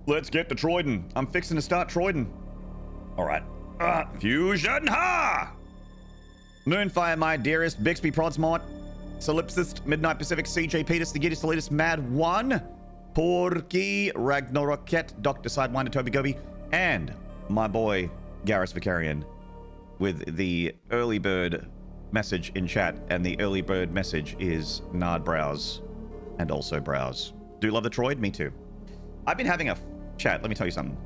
Let's get to Troiden. I'm fixing to start Troiden. All right. Fusion ha! Moonfire, my dearest. Bixby Prodsmont. Solipsist, Midnight Pacific, CJ Peters, the Gittist, Elitist, Mad One, Porky, Ragnarokette, Dr. Sidewinder, Toby Gobi, and my boy, Garrus Vicarian, with the early bird message in chat. And the early bird message is Nard Browse, and also Browse. Do you love the Troid? Me too. I've been having a chat. Let me tell you something.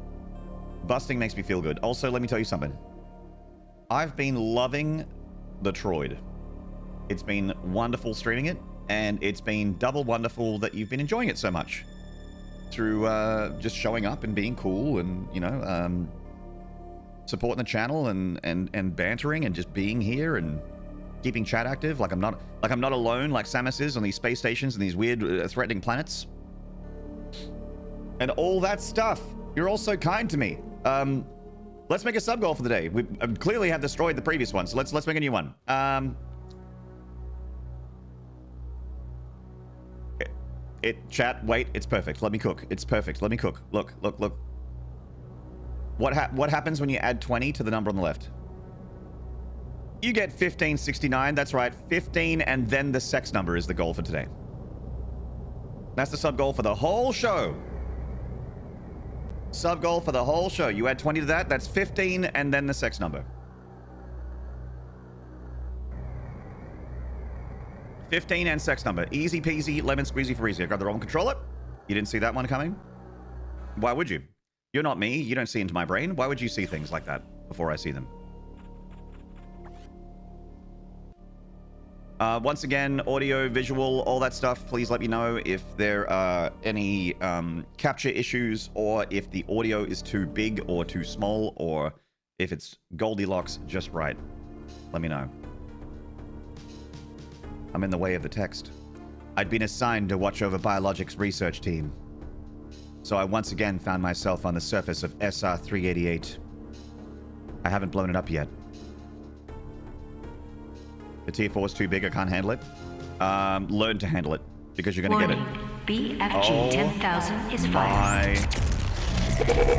Busting makes me feel good. Also, let me tell you something. I've been loving the Troid. It's been wonderful streaming it, and it's been double wonderful that you've been enjoying it so much through just showing up and being cool and, you know, supporting the channel and bantering and just being here and keeping chat active. Like I'm not alone like Samus is on these space stations and these weird threatening planets and all that stuff. You're all so kind to me. Let's make a sub goal for the day. We clearly have destroyed the previous one, so let's make a new one. Chat, wait, it's perfect. Let me cook. It's perfect. Let me cook. Look. What happens when you add 20 to the number on the left? You get 1569. That's right. 15 and then the sex number is the goal for today. That's the sub goal for the whole show. Sub goal for the whole show. You add 20 to that. That's 15 and then the sex number. 15 and sex number. Easy peasy, lemon squeezy for easy. I grabbed the wrong controller. You didn't see that one coming? Why would you? You're not me. You don't see into my brain. Why would you see things like that before I see them? Once again, audio, visual, all that stuff, please let me know if there are any capture issues or if the audio is too big or too small or if it's Goldilocks just right. Let me know. I'm in the way of the text. I'd been assigned to watch over Biologics research team. So I once again found myself on the surface of SR-388. I haven't blown it up yet. The Tier 4 is too big, I can't handle it. Learn to handle it, because you're gonna get it. BFG 10,000 is fired.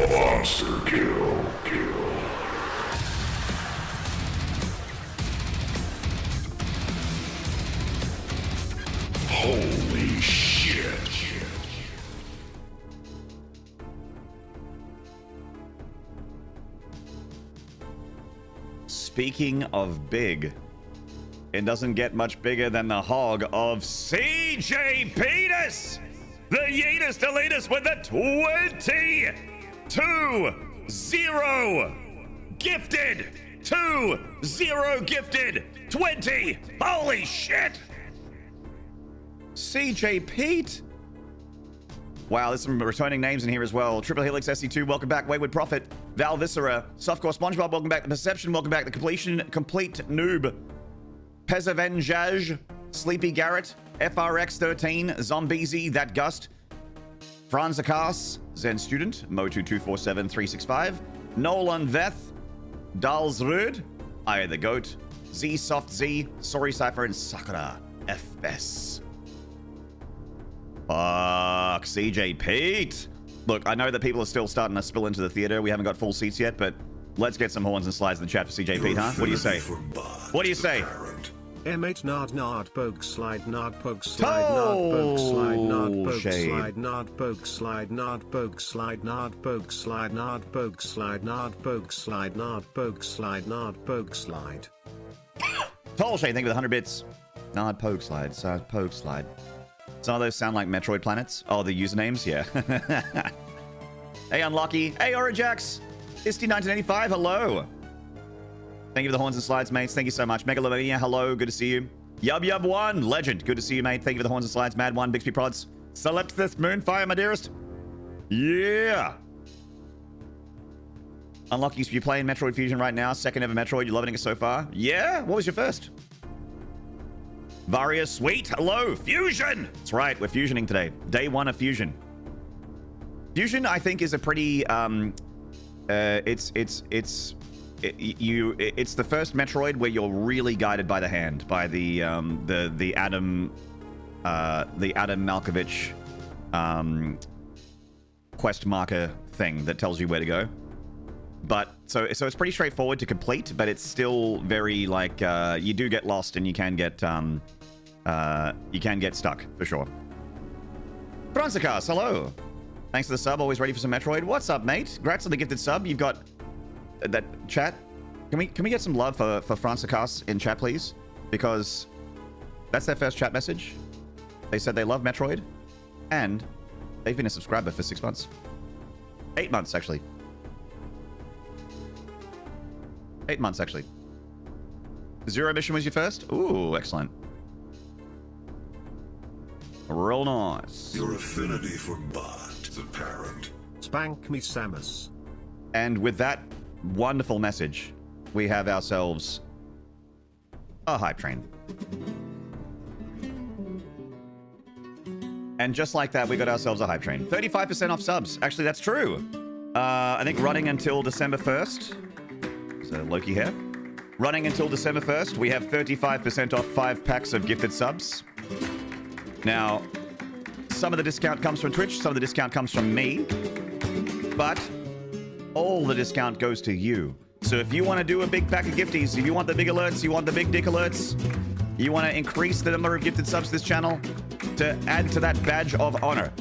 Monster kill. Holy shit. Speaking of big, it doesn't get much bigger than the hog of CJ Peters! The Yeetist Elitist with the 22-0 gifted! 2-0 gifted! 20! Holy shit! CJ Pete! Wow, there's some returning names in here as well. Triple Helix SC2, welcome back. Wayward Prophet, Val Viscera, Softcore SpongeBob, welcome back. The Perception, welcome back. The Complete Noob, Pezavenjaj, Sleepy Garrett, FRX13, Zombiezi, That Gust, Franz Akas, Zen Student, Mo2247365, Nolan Veth, Dalsrud, I the Goat, Z Soft Z, Sorry Cypher, and Sakura FS. Fuck, CJ Pete. Look, I know that people are still starting to spill into the theater. We haven't got full seats yet, but let's get some horns and slides in the chat for CJ Pete, huh? What do you say? What do you say? M8 nard poke slide nard poke slide nard poke slide nard poke slide nard poke slide nard poke slide nard poke slide nard poke slide nard poke slide nard poke slide nard poke slide. Tall Shade, thank you for the 100 bits. Nard poke slide, poke slide. Some of those sound like Metroid planets. Oh, the usernames? Yeah. Hey, Unlucky. Hey, Orijax. Isty1985, hello. Thank you for the horns and slides, mates. Thank you so much. Megalomania, hello. Good to see you. Yub1, legend. Good to see you, mate. Thank you for the horns and slides. Mad One, Bixby Prods. Solipsist, Moonfire, my dearest. Yeah. Unlucky, you're playing Metroid Fusion right now. Second ever Metroid. You're loving it so far? Yeah? What was your first? Varia Sweet, hello, Fusion! That's right, we're fusioning today. Day one of Fusion. Fusion, I think, is a pretty, it's the first Metroid where you're really guided by the hand, by the Adam Malkovich, quest marker thing that tells you where to go. But so it's pretty straightforward to complete, but it's still very like you do get lost and you can get stuck for sure. Franzicas, hello. Thanks for the sub. Always ready for some Metroid. What's up, mate? Congrats on the gifted sub. You've got that chat. Can we get some love for Franzicas in chat, please? Because that's their first chat message. They said they love Metroid, and they've been a subscriber for 6 months. 8 months, actually. 8 months, actually. Zero mission was your first? Ooh, excellent. Real nice. Your affinity for bot is apparent. Spank me, Samus. And with that wonderful message, we have ourselves a hype train. And just like that, we got ourselves a hype train. 35% off subs. Actually, that's true. I think running until December 1st. So Loki here. Running until December 1st, we have 35% off 5 packs of gifted subs. Now, some of the discount comes from Twitch, some of the discount comes from me, but all the discount goes to you. So if you want to do a big pack of gifties, if you want the big alerts, you want the big dick alerts, you want to increase the number of gifted subs to this channel to add to that badge of honor,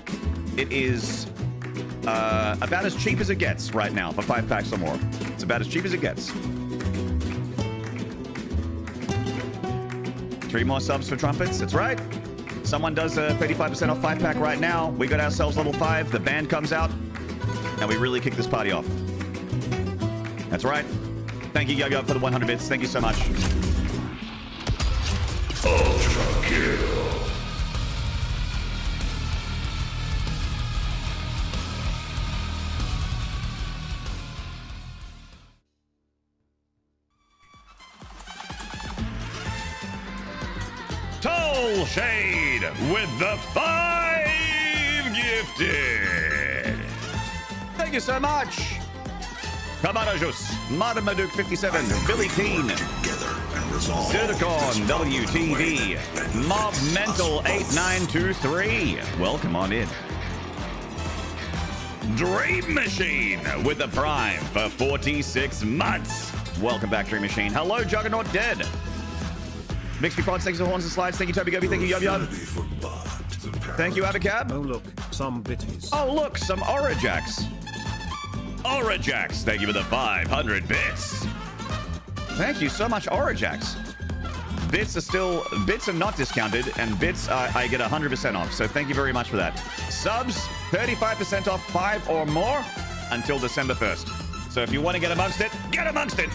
it is about as cheap as it gets right now for 5 packs or more. It's about as cheap as it gets. 3 more subs for trumpets, that's right. Someone does a 35% off 5 pack right now. We got ourselves level 5, the band comes out, and we really kick this party off. That's right. Thank you, Yo-Yo, for the 100 bits. Thank you so much. Ultra kill. Toll Shade with the 5 gifted. Thank you so much. Kabarajus, Marmaduke 57, Billy Teen, Zircon WTV, Mob Mental 8923. Welcome on in. Dream Machine with the Prime for 46 months. Welcome back, Dream Machine. Hello, Juggernaut Dead. Mixed Prods, thanks for the horns and slides. Thank you, Toby Gobi. Thank you, Yub Yub. Thank you, Abacab. Oh look, some bitties. Oh look, some Aurajax. Aurajax, thank you for the 500 bits. Thank you so much, Aurajax. Bits are not discounted, and bits I get 100% off. So thank you very much for that. Subs, 35% off 5 or more until December 1st. So if you want to get amongst it, get amongst it.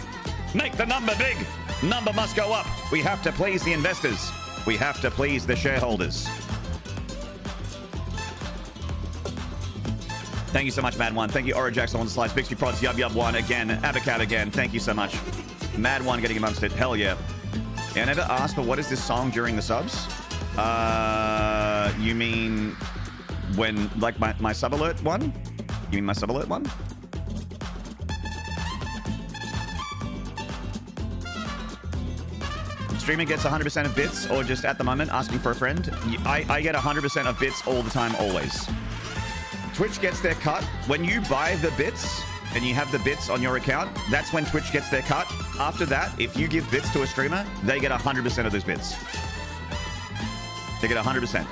Make the number big. Number must go up. We have to please the investors. We have to please the shareholders. Thank you so much, Mad One. Thank you, Aurajax on the slice. Bixby Prods, Yub Yub One again. Abacab again. Thank you so much. Mad One getting amongst it. Hell yeah. I never asked, but what is this song during the subs? You mean when, like my sub alert one? You mean my sub alert one? Streamer gets 100% of bits, or just at the moment asking for a friend. I get 100% of bits all the time, always. Twitch gets their cut. When you buy the bits and you have the bits on your account, that's when Twitch gets their cut. After that, if you give bits to a streamer, they get 100% of those bits. They get 100%.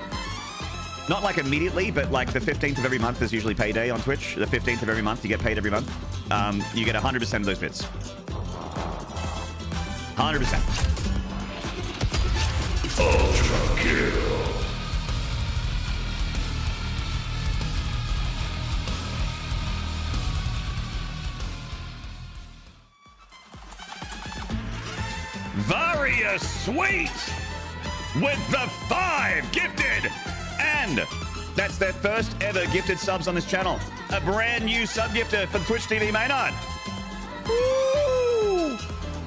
Not like immediately, but like the 15th of every month is usually payday on Twitch. The 15th of every month, you get paid every month. You get 100% of those bits. 100%. Ultra kill. Varia Sweet with the 5 gifted, and that's their first ever gifted subs on this channel. A brand new sub gifter for Twitch TV Maynard. Woo!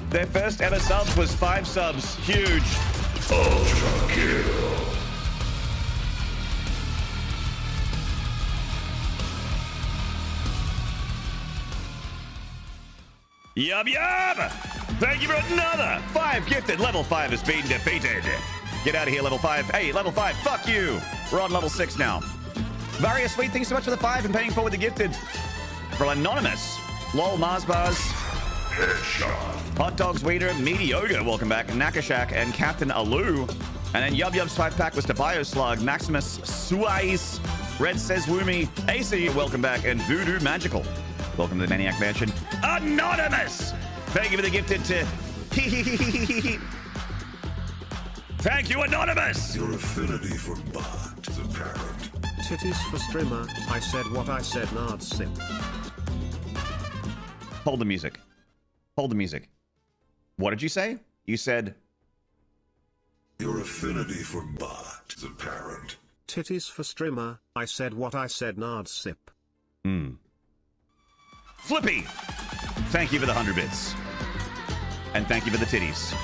Their first ever subs was 5 subs. Huge. Ultra kill. Yub yub! Thank you for another 5 gifted. Level 5 has been defeated. Get out of here, level 5. Hey, level 5, fuck you. We're on level 6 now. Various sweet, thanks so much for the 5 and paying forward the gifted. For Anonymous, Lol Mars Bars, Headshot. Hot Dogs Weeder, Mediocre, welcome back, Nakashak, and Captain Alu. And then Yub Yub's 5-pack was to Bioslug, Maximus Suais, Red Says Woomy, AC, welcome back, and Voodoo Magical. Welcome to the Maniac Mansion. Anonymous! Thank you for the gifted to Thank you, Anonymous! Your affinity for bot is apparent. Titties for streamer, I said what I said, Nard sip. Hold the music. Hold the music. What did you say? You said... Your affinity for bot is apparent. Titties for streamer, I said what I said, Nard sip. Flippy! Thank you for the 100 bits. And thank you for the titties.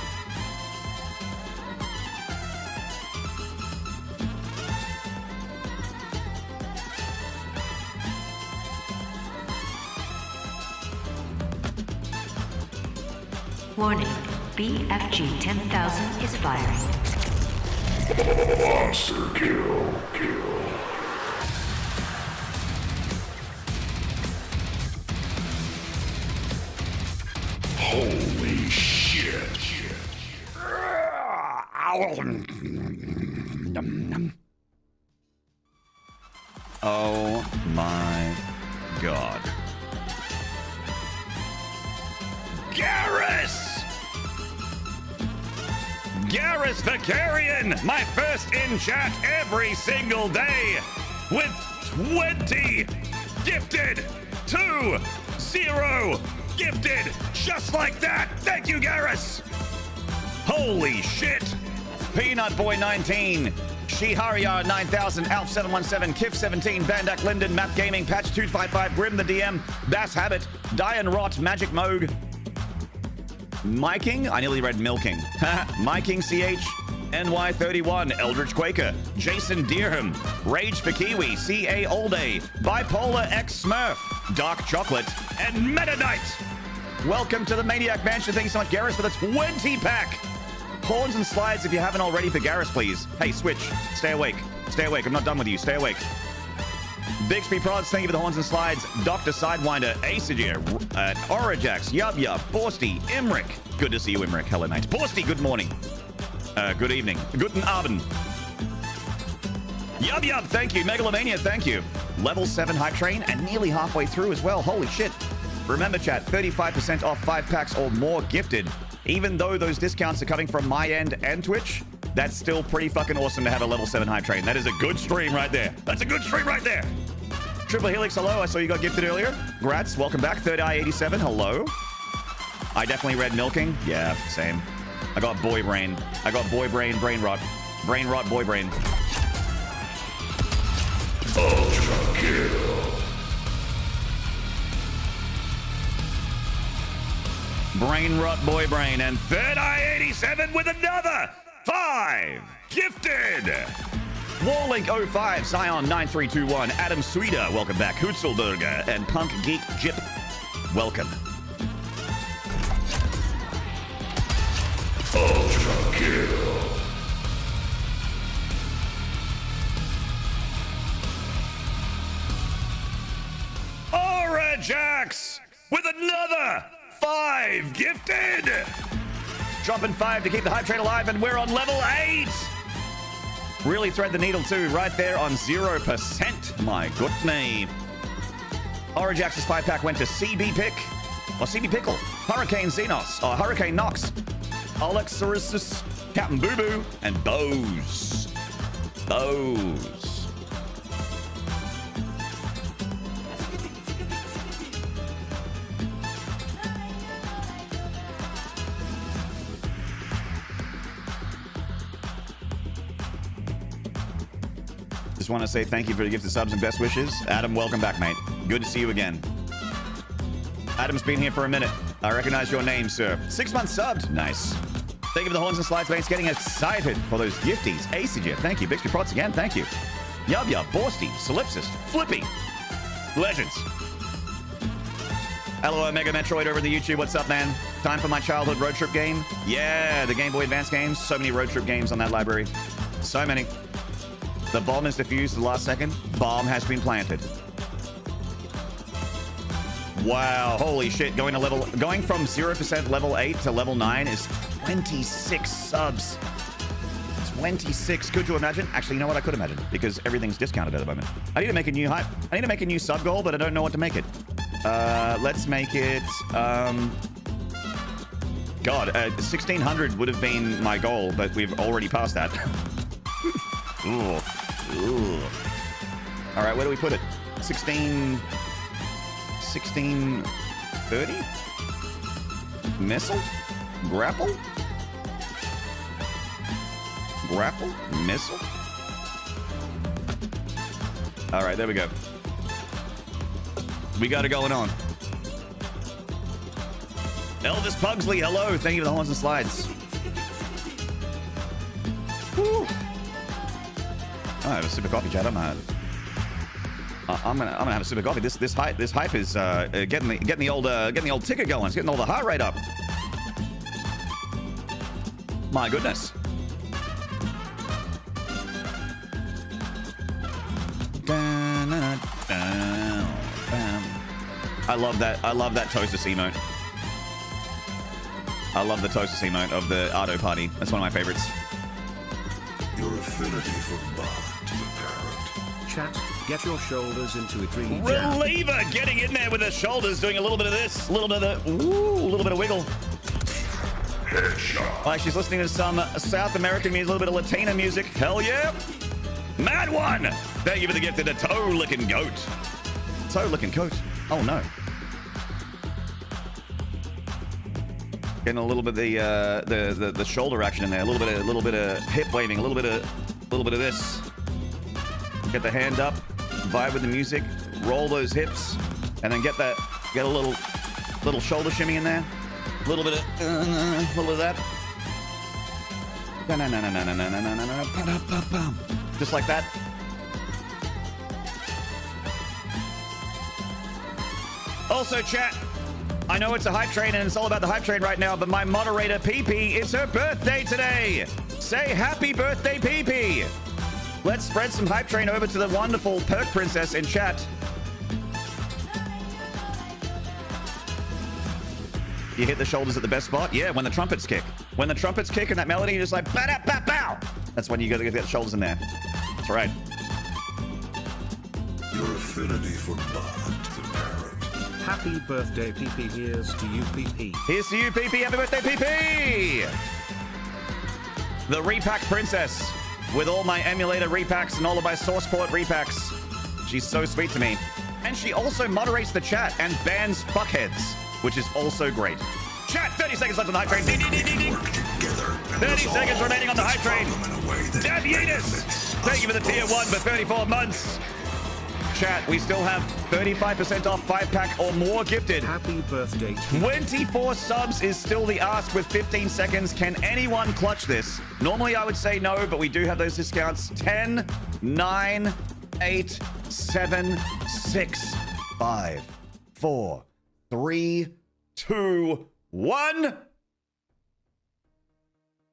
Warning, BFG 10,000 is firing. Monster kill. Holy shit. Oh my god. Garrus! Garrus the Carrion! My first in chat every single day! With 20 gifted! 2 0 gifted! Just like that! Thank you, Garrus! Holy shit! Peanut Boy 19, Shihariyar 9000, Alf 717, Kif 17, Bandak Linden, Map Gaming, Patch 255, Grim the DM, Bass Habit, Diane Rot, Magic Moog, Miking? I nearly read Milking. Miking CH, NY31, Eldritch Quaker, Jason Deerham, Rage for Kiwi, CA All Day, Bipolar X Smurf, Dark Chocolate, and Meta Knight. Welcome to the Maniac Mansion. Thank you so much, Garrus, for the 20-pack. Horns and slides if you haven't already for Garrus, please. Hey, Switch, stay awake. Stay awake. I'm not done with you. Stay awake. Bixby Prods, thank you for the horns and slides. Dr. Sidewinder, Acegir, Orijax, Yub Yub, Borsty, Imric. Good to see you, Imric. Hello, mate. Borsty, good morning. Good evening. Guten Abend. Yub Yub, thank you. Megalomania, thank you. Level 7 Hype Train, and nearly halfway through as well. Holy shit. Remember, chat, 35% off 5 packs or more gifted. Even though those discounts are coming from my end and Twitch, that's still pretty fucking awesome to have a level 7 Hype Train. That is a good stream right there. That's a good stream right there. Triple Helix, hello. I saw you got gifted earlier. Grats, welcome back. Third Eye 87, hello. I definitely read Milking. Yeah, same. I got Boy Brain. I got Boy Brain, Brain Rot. Brain Rot, Boy Brain. Ultra kill. Brain Rot, Boy Brain. And Third Eye 87 with another 5 gifted. Warlink 05, Scion 9321, Adam Sweeter, welcome back. Hutzelberger and Punk Geek Jip, welcome. Ultra kill. Orijax with another 5 gifted. Dropping 5 to keep the hype train alive, and we're on level 8. Really thread the needle too, right there on 0%. My goodness. Orijax's 5-pack went to CB Pick, or CB Pickle, Hurricane Xenos, or Hurricane Nox, Alexarisus, Captain Boo Boo, and Bose. Bose. Just want to say thank you for the gift of subs and best wishes. Adam, welcome back, mate. Good to see you again. Adam's been here for a minute. I recognize your name, sir. 6 months subbed. Nice. Thank you for the horns and slides, mates. Getting excited for those gifties. Acegir, thank you. Bixby Prots again, thank you. Yub Yub, Borsty, Solipsist, Flippy. Legends. Hello, Mega Metroid over the YouTube. What's up, man? Time for my childhood road trip game? Yeah, the Game Boy Advance games. So many road trip games on that library. So many. The bomb is defused at the last second. Bomb has been planted. Wow, holy shit. Going from 0% level 8 to level 9 is 26 subs. 26. Could you imagine? Actually, you know what? I could imagine because everything's discounted at the moment. I need to make a new hype. I need to make a new sub goal, but I don't know what to make it. Let's make it, God, 1600 would have been my goal, but we've already passed that. Ooh. Ooh. All right, where do we put it? 1630? Missile? Grapple? Grapple? Missile? All right, there we go. We got it going on. Elvis Pugsley, hello. Thank you for the horns and slides. Whew. I have a sip of coffee, Chad. I'm gonna have a sip of coffee. This hype is getting the old ticker going. It's getting all the heart rate up. My goodness. I love that Toasters emote. I love the Toasters emote of the Ardo party. That's one of my favorites. Your affinity for bot to the parent. Chat, get your shoulders into a tree. Reliever getting in there with her shoulders, doing a little bit of this, a little bit of the, ooh, a little bit of wiggle. Headshot. Like she's listening to some South American music, a little bit of Latina music. Hell yeah. Mad one. Thank you for the gift of the toe-licking goat. Toe-licking goat. Oh no. Getting a little bit of the shoulder action in there, a little bit of hip waving, a little bit of this. Get the hand up, vibe with the music, roll those hips, and then get a little shoulder shimmy in there, a little bit of that. Just like that. Also, chat. I know it's a hype train and it's all about the hype train right now, but my moderator, PP, it's her birthday today. Say happy birthday, PP. Let's spread some hype train over to the wonderful Perk Princess in chat. You hit the shoulders at the best spot? Yeah, when the trumpets kick. When the trumpets kick and that melody, you're just like, ba-da-ba-bow. That's when you got to get the shoulders in there. That's right. Your affinity for bot to the parent. Happy birthday, PP. Here's to you, PP. Here's to you, PP. Happy birthday, PP. The repack princess with all my emulator repacks and all of my source port repacks. She's so sweet to me. And she also moderates the chat and bans fuckheads, which is also great. Chat, 30 seconds left on the hype train. Ding, ding, ding, ding, ding. 30 seconds remaining on the hype train. Dad Yeetus, thank you for the tier 1 for 34 months. Chat, we still have 35% off 5-pack or more gifted. Happy birthday. 24 subs is still the ask with 15 seconds. Can anyone clutch this? Normally I would say no, but we do have those discounts. 10, 9, 8, 7, 6, 5, 4, 3, 2, 1.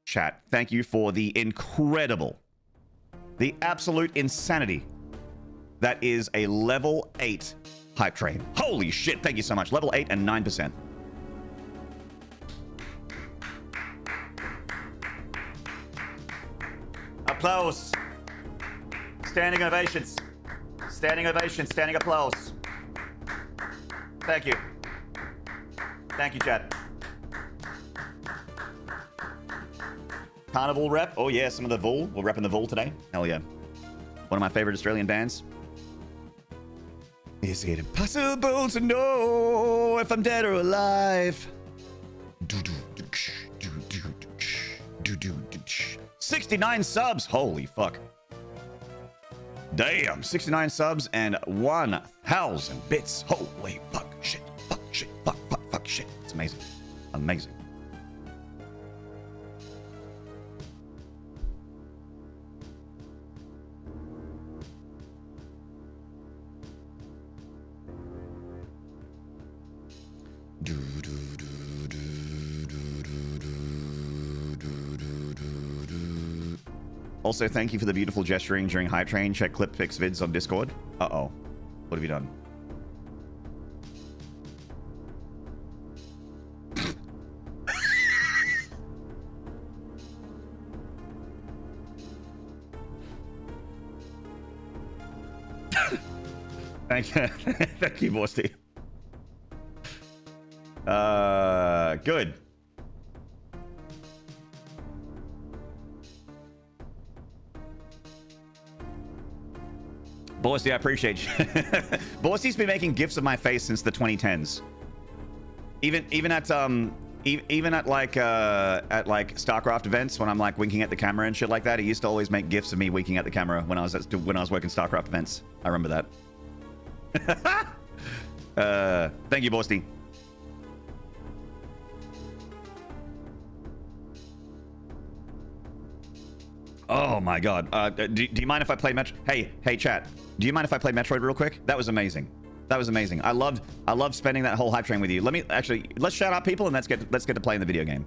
Chat, thank you for the incredible, the absolute insanity that is a level 8 hype train. Holy shit, thank you so much. Level 8 and 9%. Applause. Standing ovations. Standing ovations, standing applause. Thank you. Thank you, chat. Carnival rep. Oh yeah, some of the Vul. We're repping the Vul today. Hell yeah. One of my favorite Australian bands. Is it impossible to know if I'm dead or alive? 69 subs. Holy fuck. Damn. 69 subs and 1,000 bits. Holy fuck. Shit. Fuck. Shit. Fuck. Fuck. Fuck. Shit. It's amazing. Amazing. Also, thank you for the beautiful gesturing during Hype Train. Check clip pics vids on Discord. Uh-oh. What have you done? Thank you. Thank you, Borsty. Good. Borsty, I appreciate you. Borsty's been making gifs of my face since the 2010s. Even at like StarCraft events when I'm like winking at the camera and shit like that, he used to always make gifs of me winking at the camera when I was working StarCraft events. I remember that. Thank you, Borsty. Oh my god. Do you mind if I play Hey chat. Do you mind if I play Metroid real quick? That was amazing. That was amazing. I loved spending that whole hype train with you. Let's shout out people and let's get to playing the video game.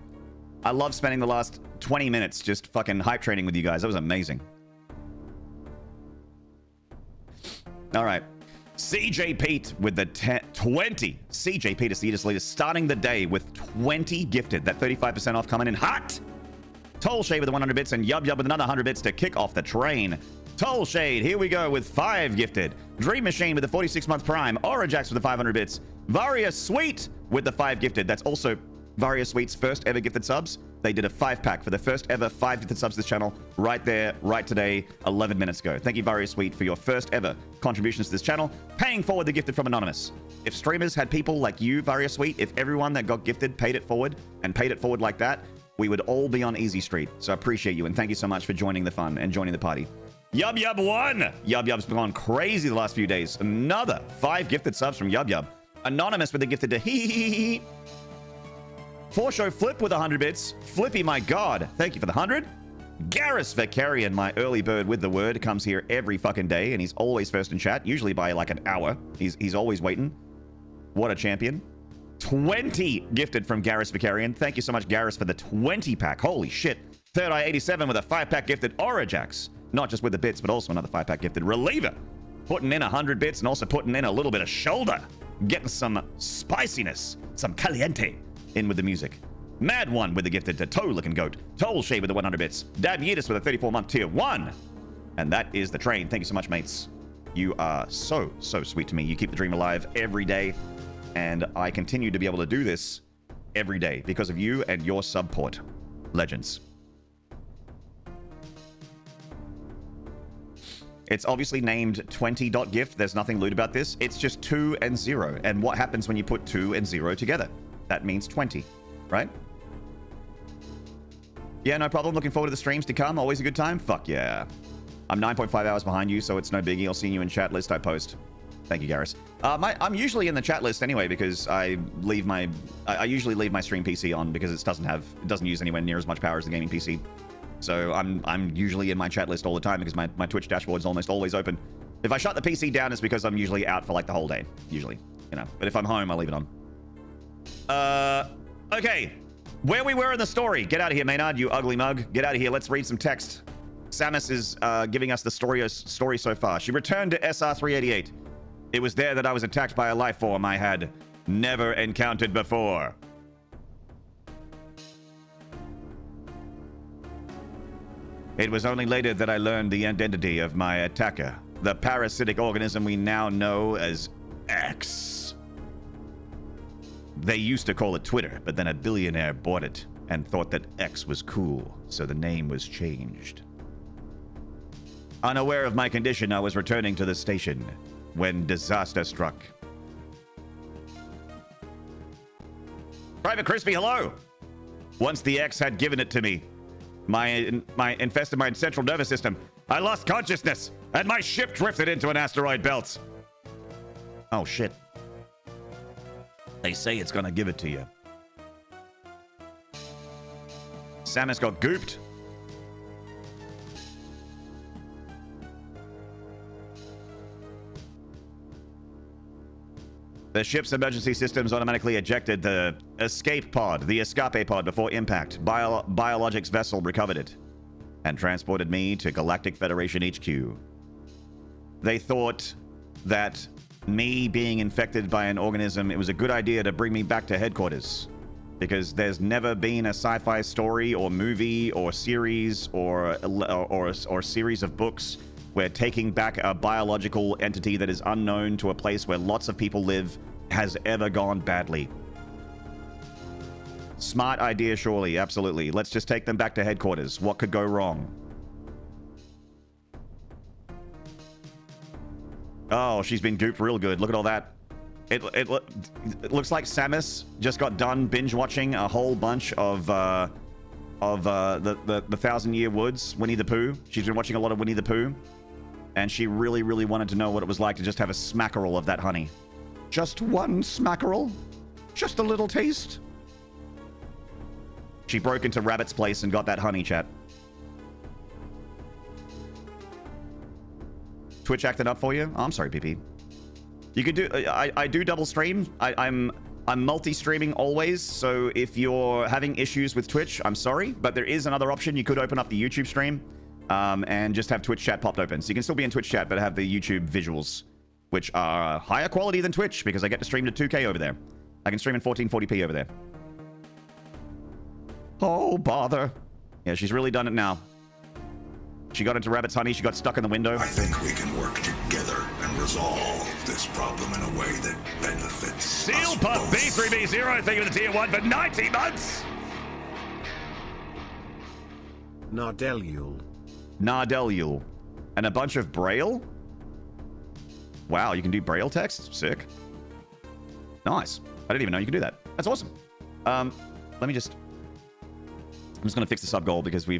I love spending the last 20 minutes just fucking hype training with you guys. That was amazing. All right. CJ Pete with the 20. CJ Pete is the leader, starting the day with 20 gifted. That 35% off coming in hot. Toll Shade with the 100 bits and Yub Yub with another 100 bits to kick off the train. Toll Shade, here we go with 5 gifted. Dream Machine with the 46-month prime. Aurajax with the 500 bits. Varia Sweet with the 5 gifted. That's also Varia Sweet's first ever gifted subs. They did a 5-pack for the first ever 5 gifted subs to this channel right there, right today, 11 minutes ago. Thank you, Varia Sweet, for your first ever contributions to this channel, paying forward the gifted from Anonymous. If streamers had people like you, Varia Sweet, if everyone that got gifted paid it forward like that, we would all be on Easy Street. So I appreciate you, and thank you so much for joining the fun and joining the party. Yub Yub won! Yub Yub's gone crazy the last few days. Another 5 gifted subs from Yub Yub. Anonymous with the gifted to hee hee hee hee. Show Flip with 100 bits. Flippy, my god, thank you for the 100. Garrus Vicarian, my early bird with the word, comes here every fucking day, and he's always first in chat, usually by like an hour. He's always waiting. What a champion. 20 gifted from Garrus Vicarian. Thank you so much, Garrus, for the 20 pack. Holy shit. Third Eye 87 with a 5-pack gifted Aurajax. Not just with the bits, but also another 5-pack gifted Reliever. Putting in 100 bits and also putting in a little bit of shoulder. Getting some spiciness, some caliente in with the music. Mad One with the gifted to Toe Looking Goat. Toll Shade with the 100 bits. Dab Yeetus with a 34-month tier 1. And that is the train. Thank you so much, mates. You are so, so sweet to me. You keep the dream alive every day. And I continue to be able to do this every day because of you and your support. Legends. It's obviously named 20.gift. There's nothing lewd about this. It's just 2 and 0. And what happens when you put 2 and 0 together? That means 20, right? Yeah, no problem. Looking forward to the streams to come. Always a good time. Fuck yeah. I'm 9.5 hours behind you, so it's no biggie. I'll see you in chat list I post. Thank you, Garrus. I'm usually in the chat list anyway because I usually leave my stream PC on because it doesn't use anywhere near as much power as the gaming PC. So I'm usually in my chat list all the time because my Twitch dashboard is almost always open. If I shut the PC down, it's because I'm usually out for like the whole day, usually, you know. But if I'm home, I leave it on. Okay. Where we were in the story. Get out of here, Maynard, you ugly mug. Get out of here. Let's read some text. Samus is giving us the story so far. She returned to SR-388. It was there that I was attacked by a life form I had never encountered before. It was only later that I learned the identity of my attacker, the parasitic organism we now know as X. They used to call it Twitter, but then a billionaire bought it and thought that X was cool, so the name was changed. Unaware of my condition, I was returning to the station when disaster struck. Private Crispy, hello! Once the X had given it to me, infested my central nervous system. I lost consciousness, and my ship drifted into an asteroid belt. Oh, shit. They say it's gonna give it to you. Samus got gooped. The ship's emergency systems automatically ejected the escape pod before impact. Biologics vessel recovered it. and transported me to Galactic Federation HQ. They thought that me being infected by an organism, it was a good idea to bring me back to headquarters. Because there's never been a sci-fi story or movie or series or series of books where taking back a biological entity that is unknown to a place where lots of people live has ever gone badly. Smart idea, surely. Absolutely. Let's just take them back to headquarters. What could go wrong? Oh, she's been duped real good. Look at all that. It looks like Samus just got done binge watching a whole bunch of the Thousand Year Woods, Winnie the Pooh. She's been watching a lot of Winnie the Pooh, and she really, really wanted to know what it was like to just have a smackerel of that honey. Just one smackerel? Just a little taste? She broke into Rabbit's place and got that honey, chat. Twitch acting up for you? Oh, I'm sorry, PP. You could do... I do double stream. I'm multi-streaming always, so if you're having issues with Twitch, I'm sorry, but there is another option. You could open up the YouTube stream and just have Twitch chat popped open. So you can still be in Twitch chat, but have the YouTube visuals, which are higher quality than Twitch, because I get to stream to 2K over there. I can stream in 1440p over there. Oh, bother. Yeah, she's really done it now. She got into Rabbit's honey. She got stuck in the window. I think we can work together and resolve this problem in a way that benefits Seal us Pup both. B3B0, thank you for the tier 1 for 90 months! Nardelule. Nardelule. And a bunch of Braille? Wow, you can do Braille text? Sick. Nice. I didn't even know you could do that. That's awesome. Let me just... I'm just going to fix the sub goal because we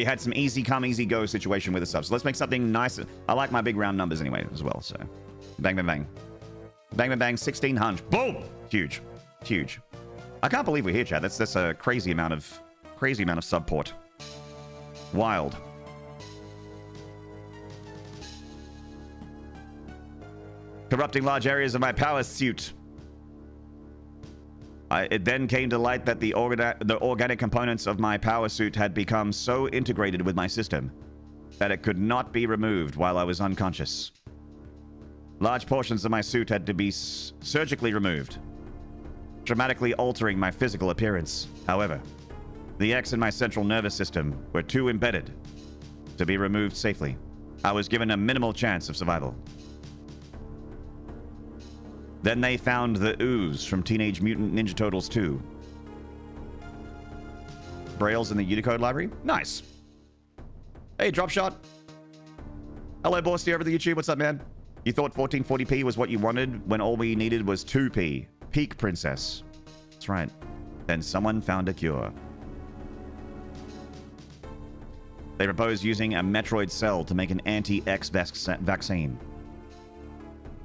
had some easy come, easy go situation with the subs. So let's make something nice. I like my big round numbers anyway as well. So bang, bang, bang. Bang, bang, bang. 1600. Boom. Huge. Huge. I can't believe we're here, chat. That's a crazy amount of sub port. Wild. Corrupting large areas of my power suit. It then came to light that the organic components of my power suit had become so integrated with my system that it could not be removed while I was unconscious. Large portions of my suit had to be surgically removed, dramatically altering my physical appearance. However, the X in my central nervous system were too embedded to be removed safely. I was given a minimal chance of survival. Then they found the ooze from Teenage Mutant Ninja Turtles 2. Braille's in the Unicode library? Nice. Hey, Dropshot. Hello, Borsty over the YouTube. What's up, man? You thought 1440p was what you wanted when all we needed was 2p. Peak princess. That's right. Then someone found a cure. They proposed using a Metroid cell to make an anti-X vaccine.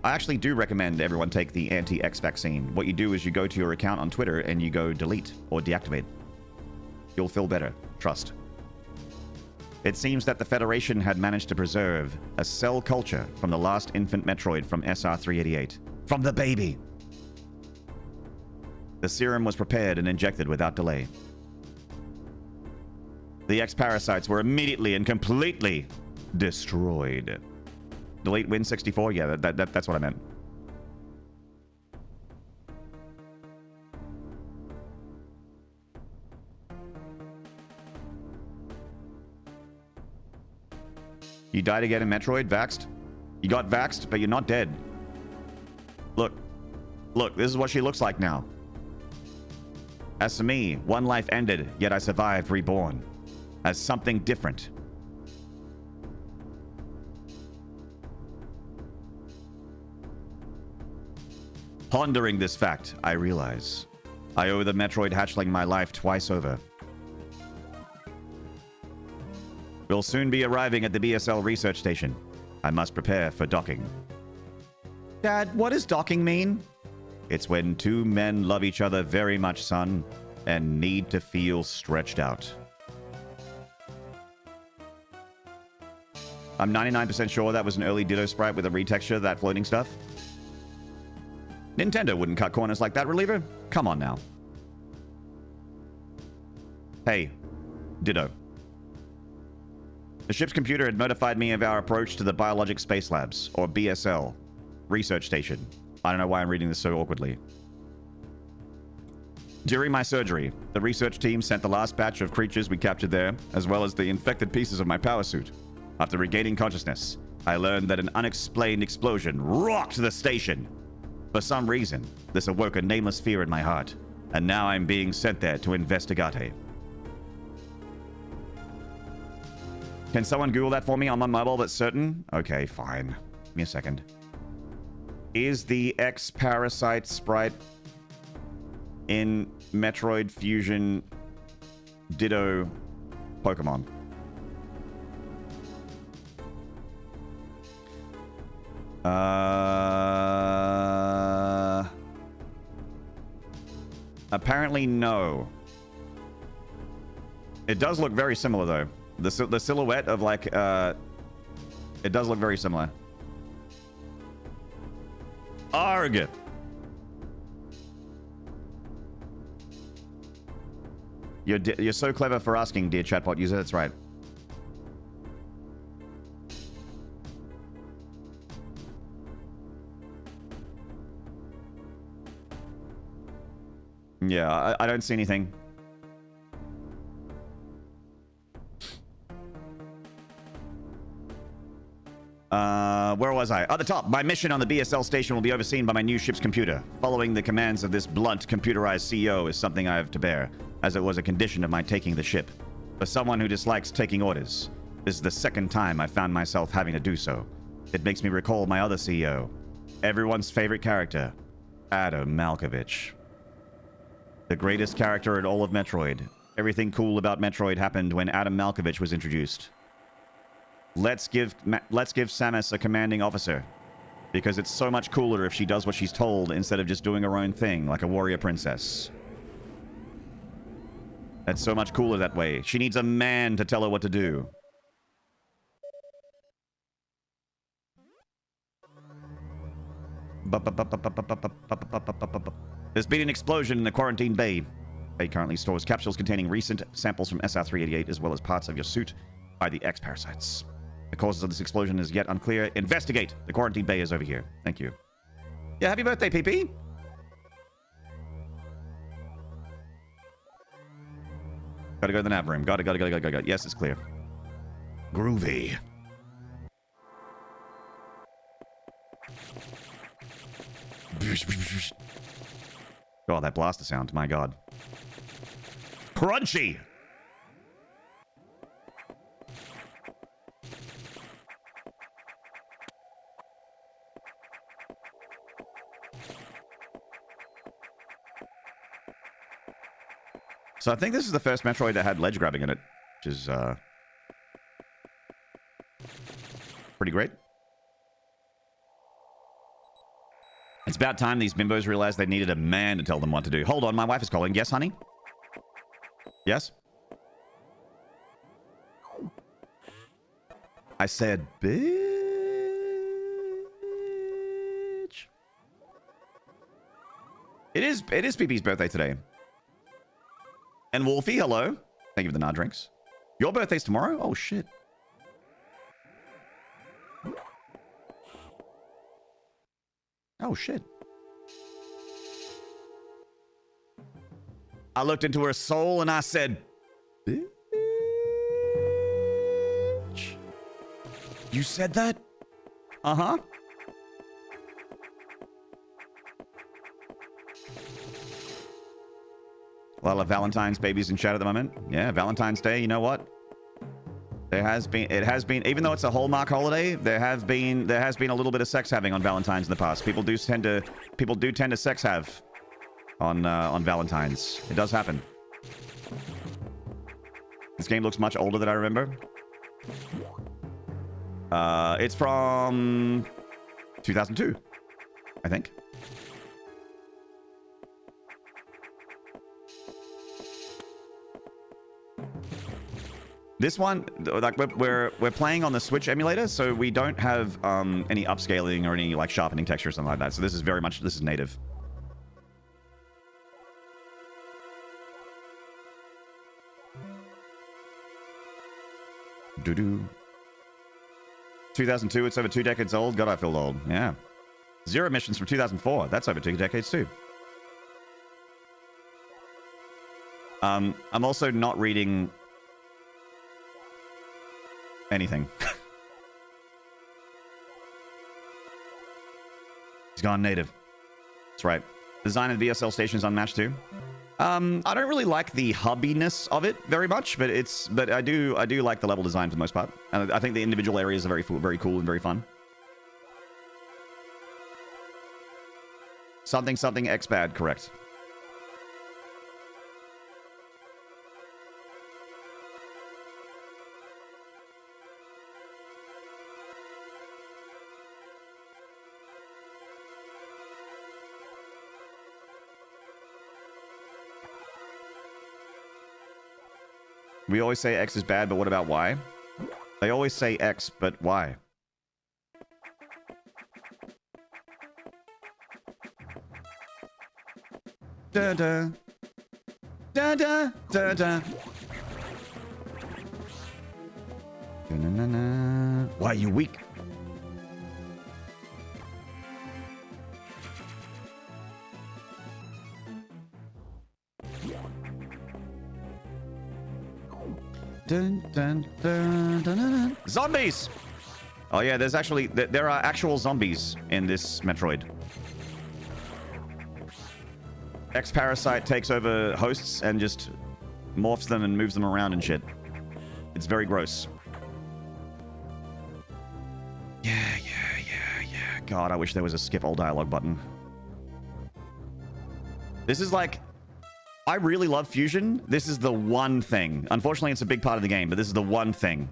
I actually do recommend everyone take the anti-X vaccine. What you do is you go to your account on Twitter and you go delete or deactivate. You'll feel better. Trust. It seems that the Federation had managed to preserve a cell culture from the last infant Metroid from SR-388. From the baby! The serum was prepared and injected without delay. The X-parasites were immediately and completely destroyed. Delete Win64? Yeah, that's what I meant. You died again in Metroid? Vaxxed? You got vaxxed, but you're not dead. Look. Look, this is what she looks like now. As for me, one life ended, yet I survived reborn. As something different. Pondering this fact, I realize I owe the Metroid hatchling my life twice over. We'll soon be arriving at the BSL research station. I must prepare for docking. Dad, what does docking mean? It's when two men love each other very much, son, and need to feel stretched out. I'm 99% sure that was an early Ditto sprite with a retexture, that floating stuff. Nintendo wouldn't cut corners like that, Reliever. Come on now. Hey, Ditto. The ship's computer had notified me of our approach to the Biologic Space Labs, or BSL, research station. I don't know why I'm reading this so awkwardly. During my surgery, the research team sent the last batch of creatures we captured there, as well as the infected pieces of my power suit. After regaining consciousness, I learned that an unexplained explosion rocked the station. For some reason, this awoke a nameless fear in my heart, and now I'm being sent there to investigate. Can someone Google that for me? I'm on mobile, but certain? Okay, fine. Give me a second. Is the X-Parasite sprite in Metroid Fusion Ditto Pokemon? Apparently no. It does look very similar though. The silhouette of like it does look very similar. Arg. You're so clever for asking, dear chatbot user. That's right. Yeah, I don't see anything. Where was I? At the top. My mission on the BSL station will be overseen by my new ship's computer. Following the commands of this blunt, computerized CEO is something I have to bear, as it was a condition of my taking the ship. For someone who dislikes taking orders, this is the second time I found myself having to do so. It makes me recall my other CEO, everyone's favorite character, Adam Malkovich. The greatest character in all of Metroid. Everything cool about Metroid happened when Adam Malkovich was introduced. Let's give Samus a commanding officer, because it's so much cooler if she does what she's told instead of just doing her own thing like a warrior princess. That's so much cooler that way. She needs a man to tell her what to do. There's been an explosion in the quarantine bay. Bay currently stores capsules containing recent samples from SR-388 as well as parts of your suit by the X-Parasites. The causes of this explosion is yet unclear. Investigate! The quarantine bay is over here. Thank you. Yeah, happy birthday, PP! Gotta go to the nav room. Gotta. Yes, it's clear. Groovy. Oh, that blaster sound. My god. Crunchy! So I think this is the first Metroid that had ledge grabbing in it, which is pretty great. It's about time these bimbos realized they needed a man to tell them what to do. Hold on, my wife is calling. Yes, honey? Yes? I said, bitch. It is PP's birthday today. And Wolfie, hello. Thank you for the nod drinks. Your birthday's tomorrow? Oh, shit. Oh, shit. I looked into her soul and I said, bitch. You said that? Uh-huh. A lot of Valentine's babies in chat at the moment. Yeah, Valentine's Day, you know what? It has been, even though it's a Hallmark holiday, there has been a little bit of sex having on Valentine's in the past. People do tend to sex have on Valentine's. It does happen. This game looks much older than I remember. It's from 2002, I think. This one, like we're playing on the Switch emulator, so we don't have any upscaling or any like sharpening texture or something like that. So this is very much, this is native. Doo-doo. 2002, it's over 2 decades old. God, I feel old. Yeah. Zero Missions from 2004. That's over 2 decades too. I'm also not reading anything. He's gone native. That's right. Design of the VSL station is unmatched too. I don't really like the hubbiness of it very much, but I do like the level design for the most part. And I think the individual areas are very cool and very fun. Something X bad, correct. We always say X is bad, but what about Y? They always say X, but Y. Da da. Da da da da. Na na na. Why are you weak? Dun, dun, dun, dun, dun, dun. Zombies! Oh yeah, there are actual zombies in this Metroid. X-Parasite takes over hosts and just morphs them and moves them around and shit. It's very gross. Yeah. God, I wish there was a skip all dialogue button. This is like... I really love Fusion. This is the one thing. Unfortunately, it's a big part of the game, but this is the one thing.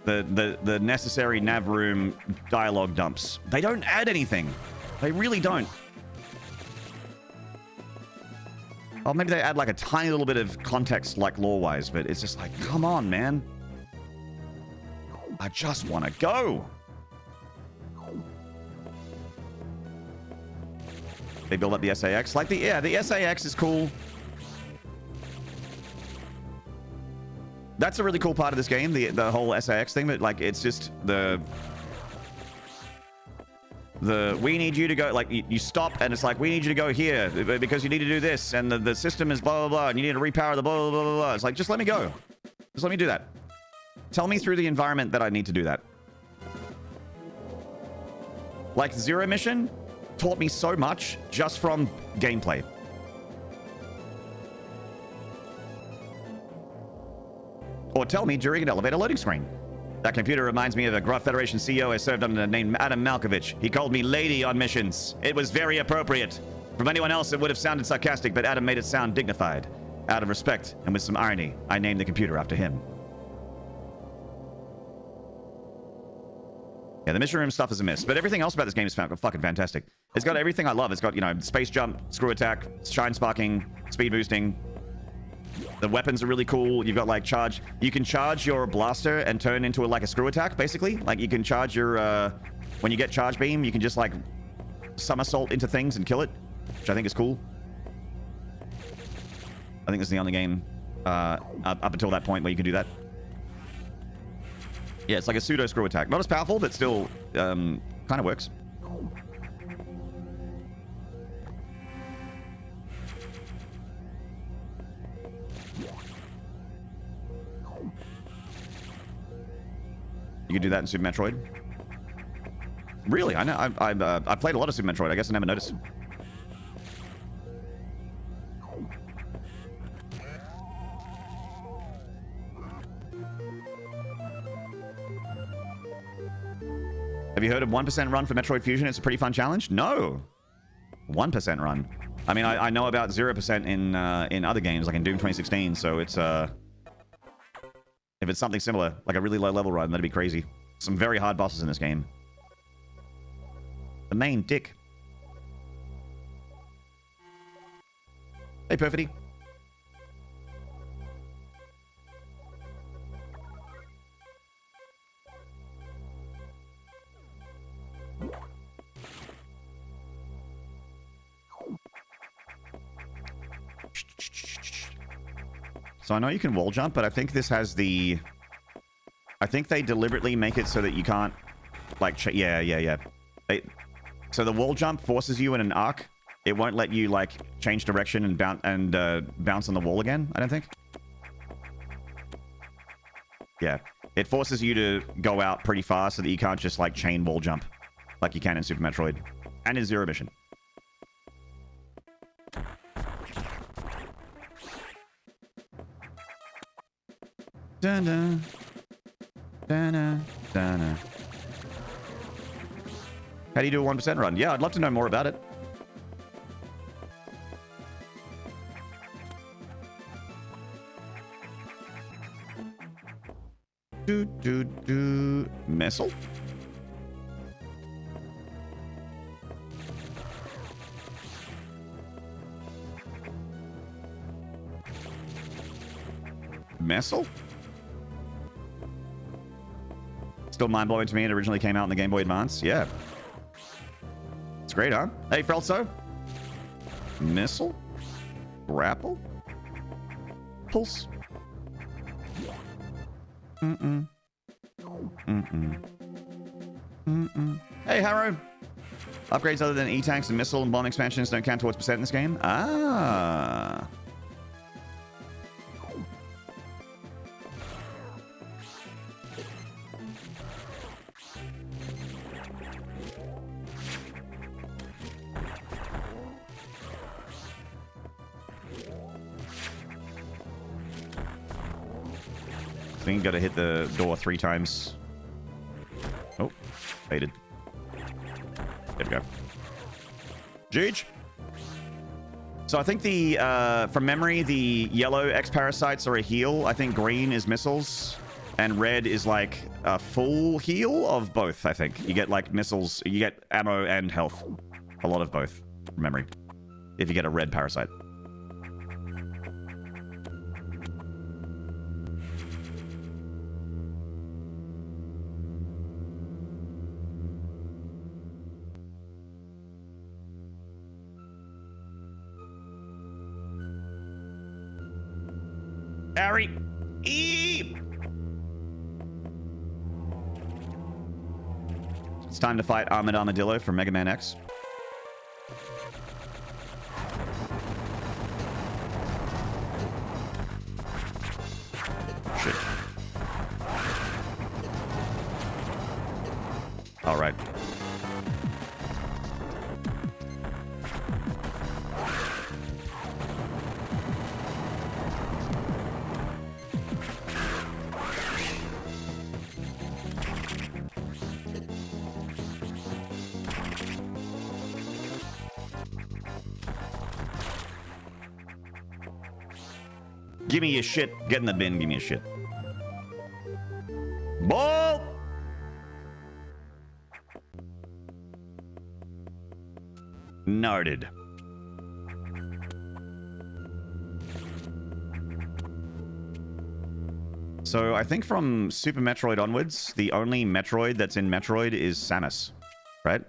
The necessary nav room dialogue dumps. They don't add anything. They really don't. Oh, maybe they add like a tiny little bit of context, like lore-wise, but it's just like, come on, man. I just want to go. They build up the SAX. Like the SAX is cool. That's a really cool part of this game, the whole SAX thing, but like it's just the we need you to go, like you stop and it's like we need you to go here because you need to do this and the system is blah blah blah and you need to repower the blah blah blah blah. It's like just let me go. Just let me do that. Tell me through the environment that I need to do that. Like Zero Mission taught me so much just from gameplay. Or tell me during an elevator loading screen. That computer reminds me of a Gruff Federation CEO I served under the name Adam Malkovich. He called me lady on missions. It was very appropriate. From anyone else, it would have sounded sarcastic, but Adam made it sound dignified. Out of respect, and with some irony, I named the computer after him. Yeah, the mission room stuff is a miss, but everything else about this game is fucking fantastic. It's got everything I love. It's got, you know, space jump, screw attack, shine sparking, speed boosting. The weapons are really cool. You've got like charge. You can charge your blaster and turn into like a screw attack, basically. Like you can charge your, when you get charge beam, you can just like somersault into things and kill it, which I think is cool. I think this is the only game up until that point where you can do that. Yeah, it's like a pseudo screw attack. Not as powerful, but still kind of works. You can do that in Super Metroid. Really? I know. I've played a lot of Super Metroid. I guess I never noticed. Have you heard of 1% Run for Metroid Fusion? It's a pretty fun challenge. No. 1% Run. I mean, I know about 0% in other games, like in Doom 2016. So it's if it's something similar, like a really low level run, that'd be crazy. Some very hard bosses in this game. The main dick. Hey, Perfidy. So I know you can wall jump, but I think this has the... I think they deliberately make it so that you can't, like, yeah. So the wall jump forces you in an arc. It won't let you, like, change direction and bounce on the wall again, I don't think. Yeah. It forces you to go out pretty fast so that you can't just, like, chain wall jump like you can in Super Metroid. And in Zero Mission. Dun-dun. Dun-dun. Dun-dun. How do you do a 1% run? Yeah, I'd love to know more about it. Missile? Missile? Still mind-blowing to me. It originally came out in the Game Boy Advance. Yeah. It's great, huh? Hey, Felso? Missile? Grapple? Pulse? Mm-mm. Hey, Harrow. Upgrades other than E-tanks and missile and bomb expansions don't count towards percent in this game? Ah. I think you gotta hit the door 3 times. Oh, faded. There we go. Jeej. So I think the, from memory, the yellow X-Parasites are a heal. I think green is missiles. And red is like a full heal of both, I think. You get like missiles, you get ammo and health. A lot of both, from memory. If you get a red parasite. Harry! Eep! It's time to fight Armored Armadillo from Mega Man X. Shit. All right. Give me your shit. Get in the bin. Give me your shit. Ball! Noted. So I think from Super Metroid onwards, the only Metroid that's in Metroid is Samus, right?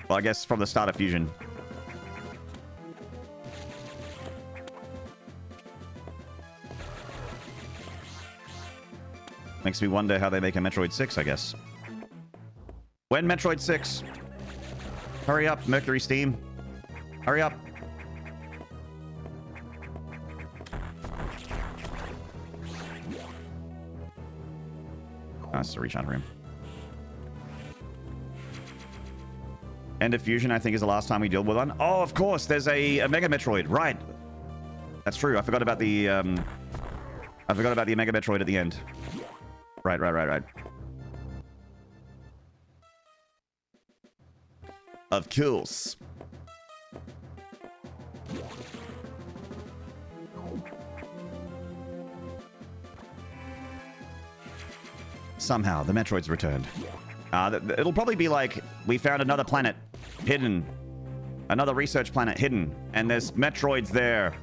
Well, I guess from the start of Fusion. Makes me wonder how they make a Metroid 6, I guess. When Metroid 6? Hurry up, Mercury Steam. Hurry up. That's a reach out for him. End of Fusion, I think, is the last time we deal with one. Oh, of course, there's a Mega Metroid. Right. That's true. I forgot about the Mega Metroid at the end. Right. Of course. Somehow, the Metroid's returned. It'll probably be like, we found another planet hidden. Another research planet hidden. And there's Metroids there.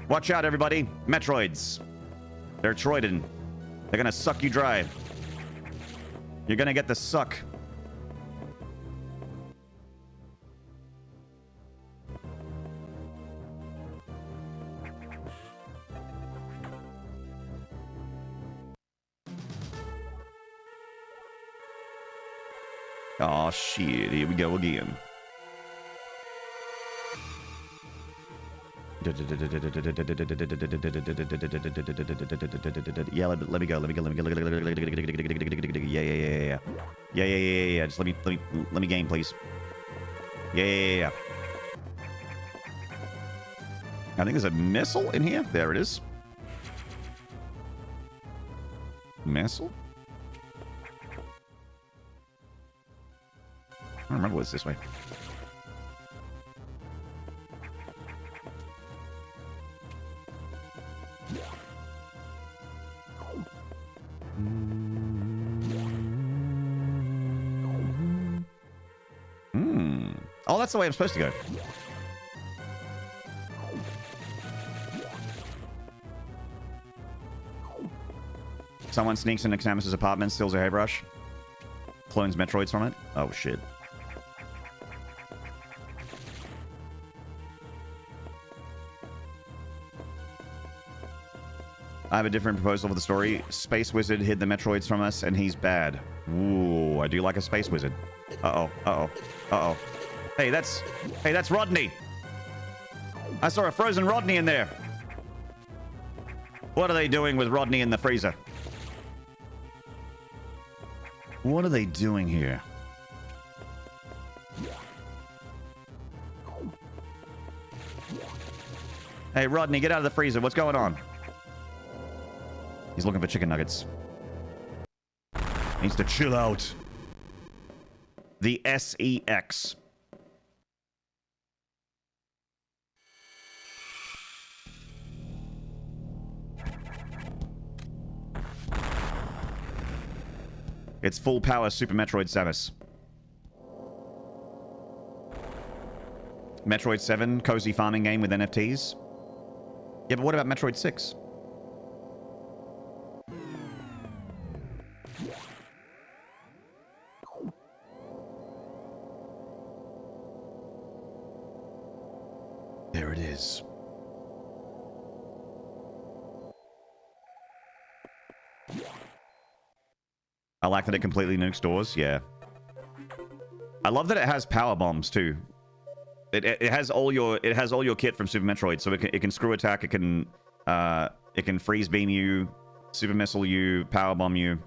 Watch out, everybody. Metroids. They're Troidin. They're gonna suck you dry. You're gonna get the suck. Oh shit, here we go again. Yeah, let me go. Yeah. Just let me game, please. Yeah. I think there's a missile in here. There it is. Missile? I don't remember what's this way. Oh, that's the way I'm supposed to go. Someone sneaks into Samus's apartment, steals a hairbrush, clones Metroids from it. Oh, shit. I have a different proposal for the story. Space Wizard hid the Metroids from us, and he's bad. Ooh, I do like a Space Wizard. Uh-oh. Hey, that's Rodney. I saw a frozen Rodney in there. What are they doing with Rodney in the freezer? What are they doing here? Hey, Rodney, get out of the freezer. What's going on? He's looking for chicken nuggets. Needs to chill out. The SEX. It's full power Super Metroid Samus. Metroid 7, cozy farming game with NFTs. Yeah, but what about Metroid 6? There it is. I like that it completely nukes doors. Yeah. I love that it has power bombs too. It has all your kit from Super Metroid, so it can screw attack, it can freeze beam you, super missile you, power bomb you.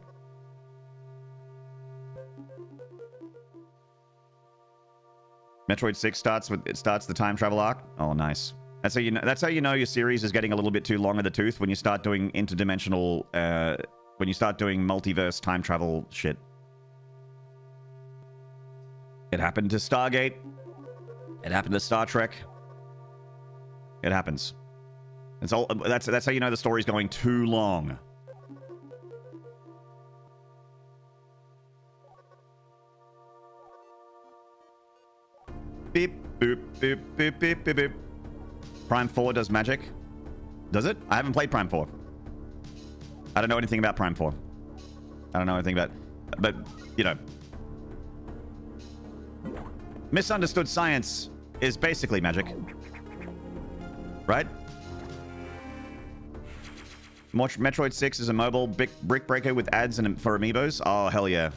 Metroid 6 starts the time travel arc. Oh, nice. That's how you know your series is getting a little bit too long in the tooth, when you start doing interdimensional when you start doing multiverse time travel shit. It happened to Stargate. It happened to Star Trek. It happens. It's all that's how you know the story's going too long. Beep boop boop boop beep beep beep. Prime 4 does magic. Does it? I haven't played Prime 4. I don't know anything about Prime 4. I don't know anything about... But, you know... Misunderstood science is basically magic. Right? Metroid 6 is a mobile brick breaker with ads and for amiibos. Oh, hell yeah.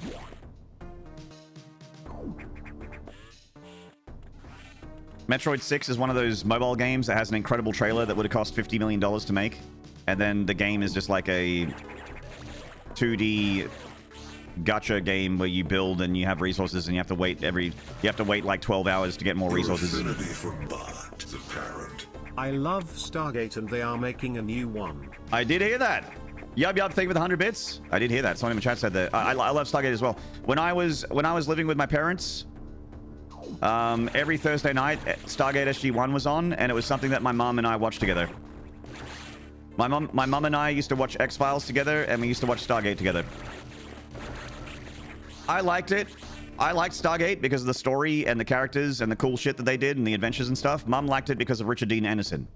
Metroid 6 is one of those mobile games that has an incredible trailer that would have cost $50 million to make. And then the game is just like a 2D gacha game where you build and you have resources and you have to wait like 12 hours to get more resources. I love Stargate and they are making a new one. I did hear that. Yub, thank you for the 100 bits. I did hear that. Someone in the chat said that. I love Stargate as well. When I was living with my parents, every Thursday night, Stargate SG-1 was on, and it was something that my mom and I watched together. My mom and I used to watch X-Files together, and we used to watch Stargate together. I liked it. I liked Stargate because of the story and the characters and the cool shit that they did and the adventures and stuff. Mom liked it because of Richard Dean Anderson.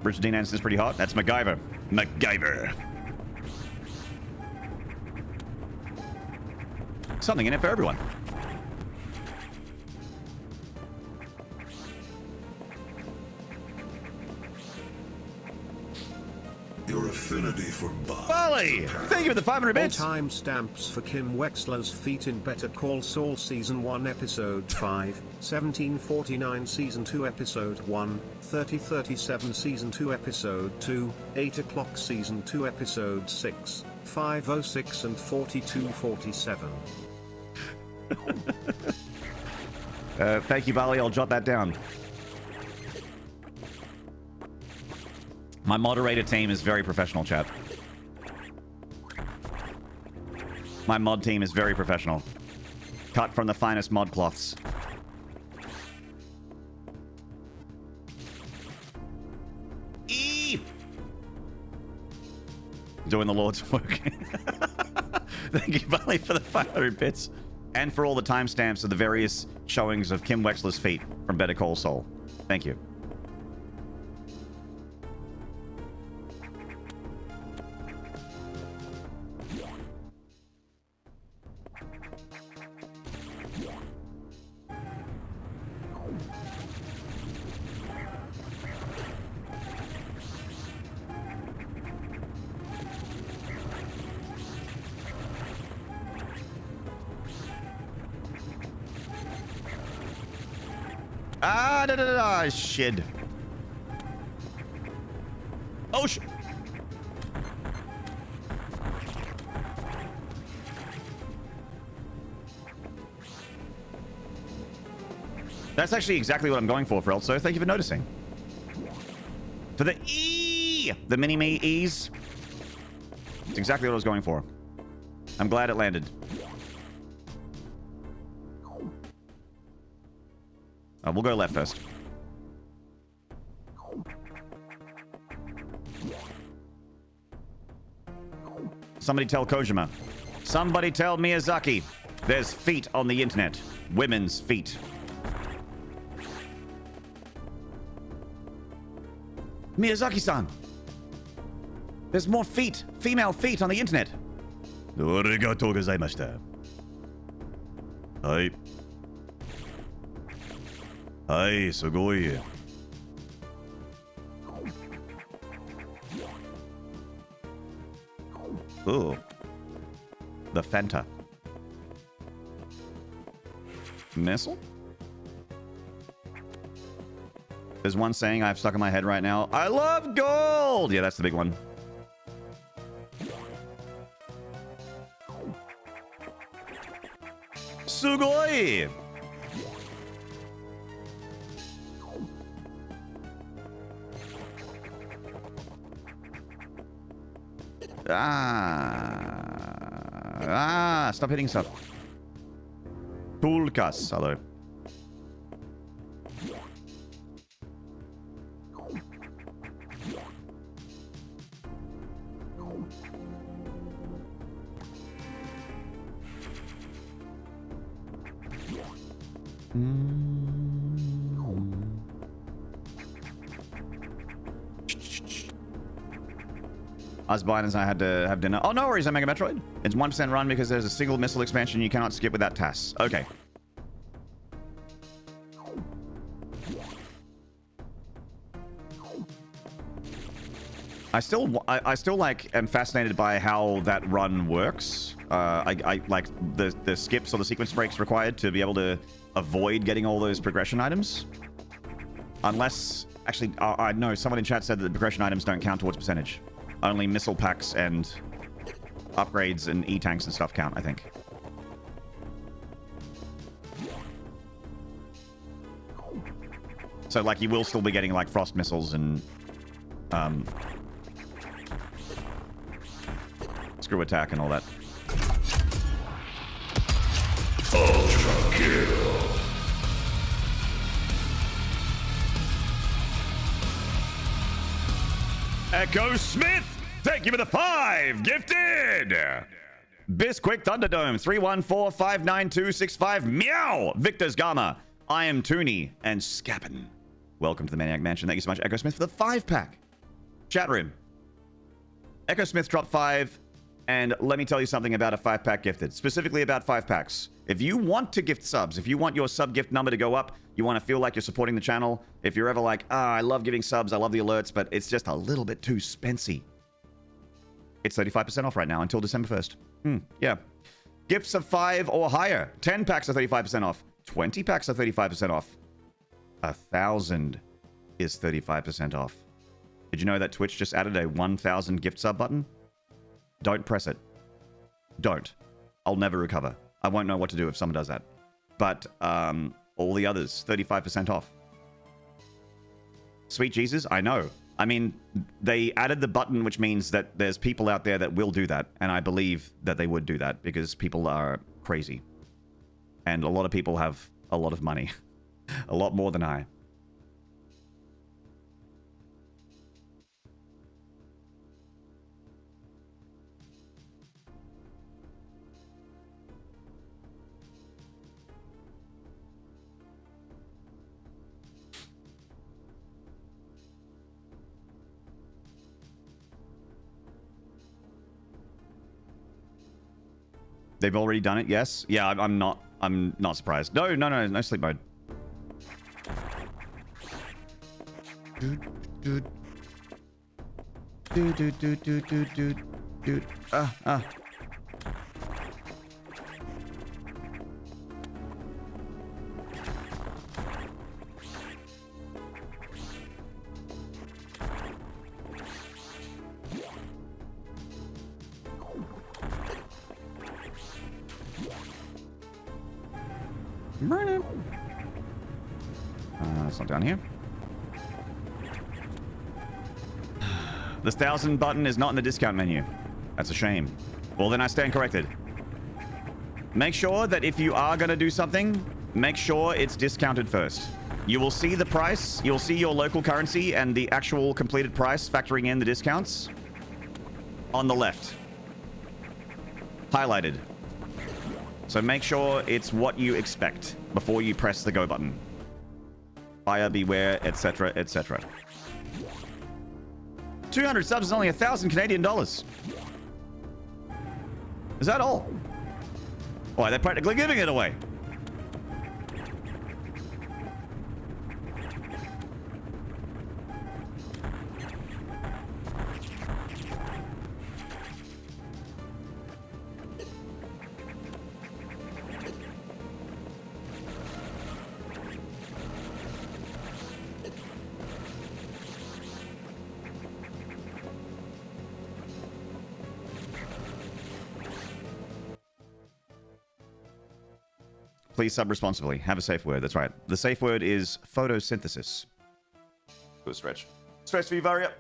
Richard Dean Anderson's pretty hot. That's MacGyver. MacGyver. Something in it for everyone. for Bud. Bali, thank you for the 500 All bits. time stamps for Kim Wexler's feat in Better Call Saul Season 1 Episode 5, 1749 Season 2 Episode 1, 3037 Season 2 Episode 2, 8 o'clock Season 2 Episode 6, 506 and 4247. Thank you, Bali. I'll jot that down. My moderator team is very professional, chat. My mod team is very professional. Cut from the finest mod cloths. Eee! Doing the Lord's work. Thank you, Bali, for the 500 bits. And for all the timestamps of the various showings of Kim Wexler's feat from Better Call Saul. Thank you. Shit. Oh, shit. That's actually exactly what I'm going for, Frel, so thank you for noticing. For the E! The mini-me E's. It's exactly what I was going for. I'm glad it landed. We'll go left first. Somebody tell Kojima. Somebody tell Miyazaki. There's feet on the internet. Women's feet. Miyazaki-san. There's more feet. Female feet on the internet. Arigatou gozaimashita. Hai. Hai, sugoi. Ooh. The Fanta. Missile? There's one saying I've stuck in my head right now. I love gold! Yeah, that's the big one. Sugoi! Stop hitting stuff. Tulkas, hello. Us Bidens, I had to have dinner. Oh, no worries, I Mega Metroid. It's 1% run because there's a single missile expansion you cannot skip without TAS. Okay. I still like am fascinated by how that run works. I like the skips or the sequence breaks required to be able to avoid getting all those progression items. Unless, actually, I know someone in chat said that the progression items don't count towards percentage. Only missile packs and upgrades and E-tanks and stuff count, I think. So, like, you will still be getting, like, frost missiles and, screw attack and all that. Ultra kill. Echo Smith, thank you for the 5 gifted. Bisquick Thunderdome 314-59265 meow. Victor's Gamma, I am Tooney and Scappin. Welcome to the Maniac Mansion. Thank you so much, Echo Smith, for the 5-pack. Chat room. Echo Smith dropped 5, and let me tell you something about a 5-pack gifted, specifically about 5-packs. If you want to gift subs, if you want your sub gift number to go up, you want to feel like you're supporting the channel, if you're ever like, I love giving subs, I love the alerts, but it's just a little bit too spency. It's 35% off right now until December 1st. Yeah. Gifts of 5 or higher. 10 packs are 35% off. 20 packs are 35% off. 1,000 is 35% off. Did you know that Twitch just added a 1,000 gift sub button? Don't press it. Don't. I'll never recover. I won't know what to do if someone does that. But all the others, 35% off. Sweet Jesus, I know. I mean, they added the button, which means that there's people out there that will do that. And I believe that they would do that because people are crazy. And a lot of people have a lot of money. A lot more than I. They've already done it, yes. Yeah, I'm not surprised. No sleep mode. It's not down here. This 1,000 button is not in the discount menu. That's a shame. Well, then I stand corrected. Make sure that if you are going to do something, make sure it's discounted first. You will see the price. You'll see your local currency and the actual completed price factoring in the discounts on the left. Highlighted. So make sure it's what you expect before you press the go button. Buyer beware, etc., etc. 200 subs is only 1,000 Canadian dollars. Is that all? Why, they're practically giving it away. Please sub responsibly. Have a safe word. That's right. The safe word is photosynthesis. Go stretch. Stretch Vivaria.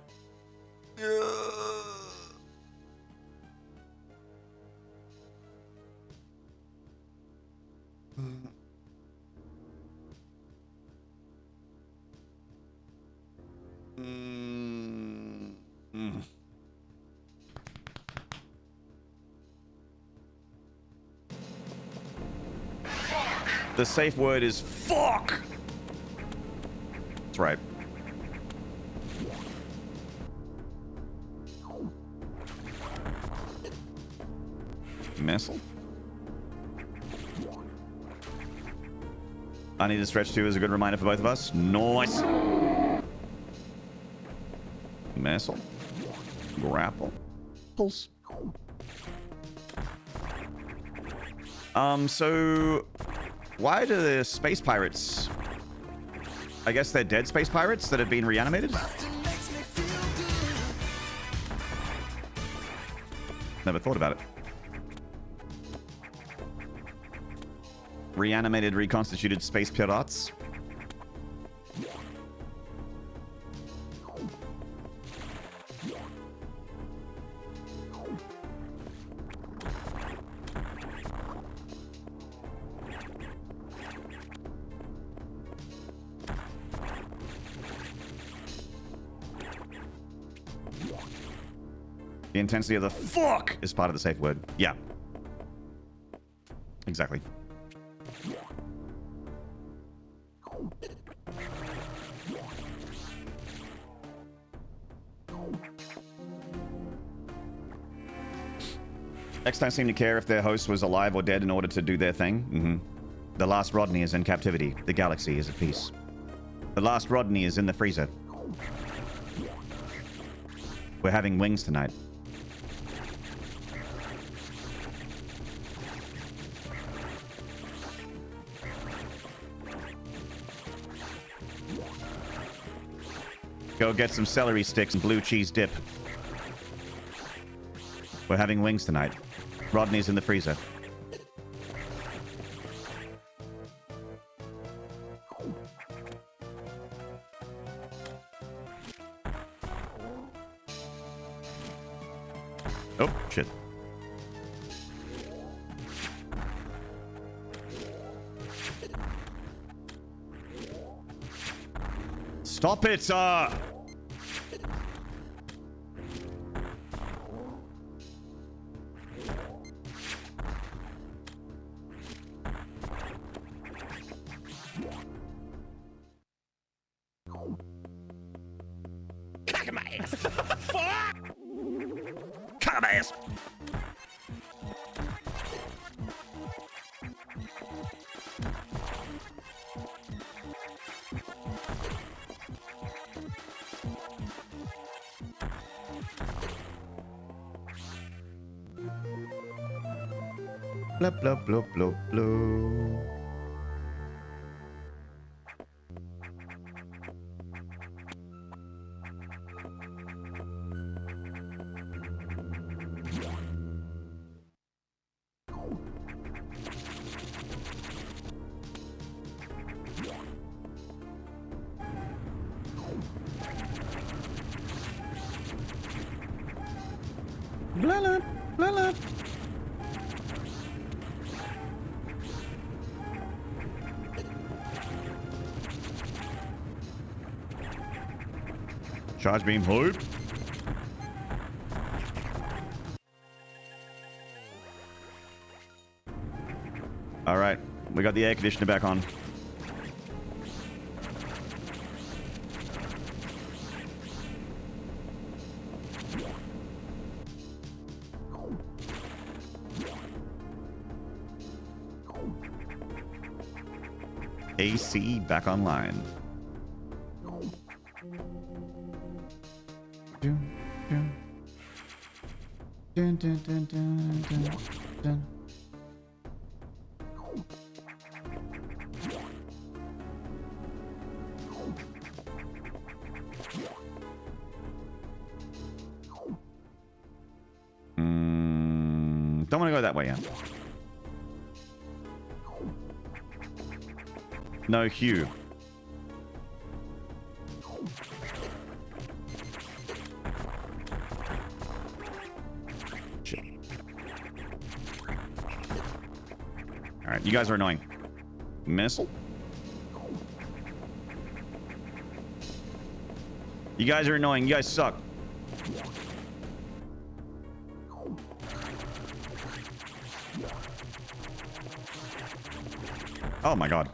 The safe word is fuck. That's right. Missile. I need to stretch too as a good reminder for both of us. Nice. Missile. Grapple. Pulse. So why do the space pirates... I guess they're dead space pirates that have been reanimated? Never thought about it. Reanimated, reconstituted space pirates. The intensity of the fuck is part of the safe word. Yeah. Exactly. X don't seem to care if their host was alive or dead in order to do their thing. The last Rodney is in captivity. The galaxy is at peace. The last Rodney is in the freezer. We're having wings tonight. Go get some celery sticks and blue cheese dip. We're having wings tonight. Rodney's in the freezer. Oh, shit. Stop it, sir! Cock my ass! Fuck! Cock my ass! Blah, blah, blah, blah, blah. Blah, blah, blah, blah. Charge beam hoop. All right, we got the air conditioner back on. AC back online. Dun, dun, dun, dun, dun, dun. Don't want to go that way yet. No Hugh. Shit. All right, you guys are annoying. Missile? You guys are annoying. You guys suck. Oh my god.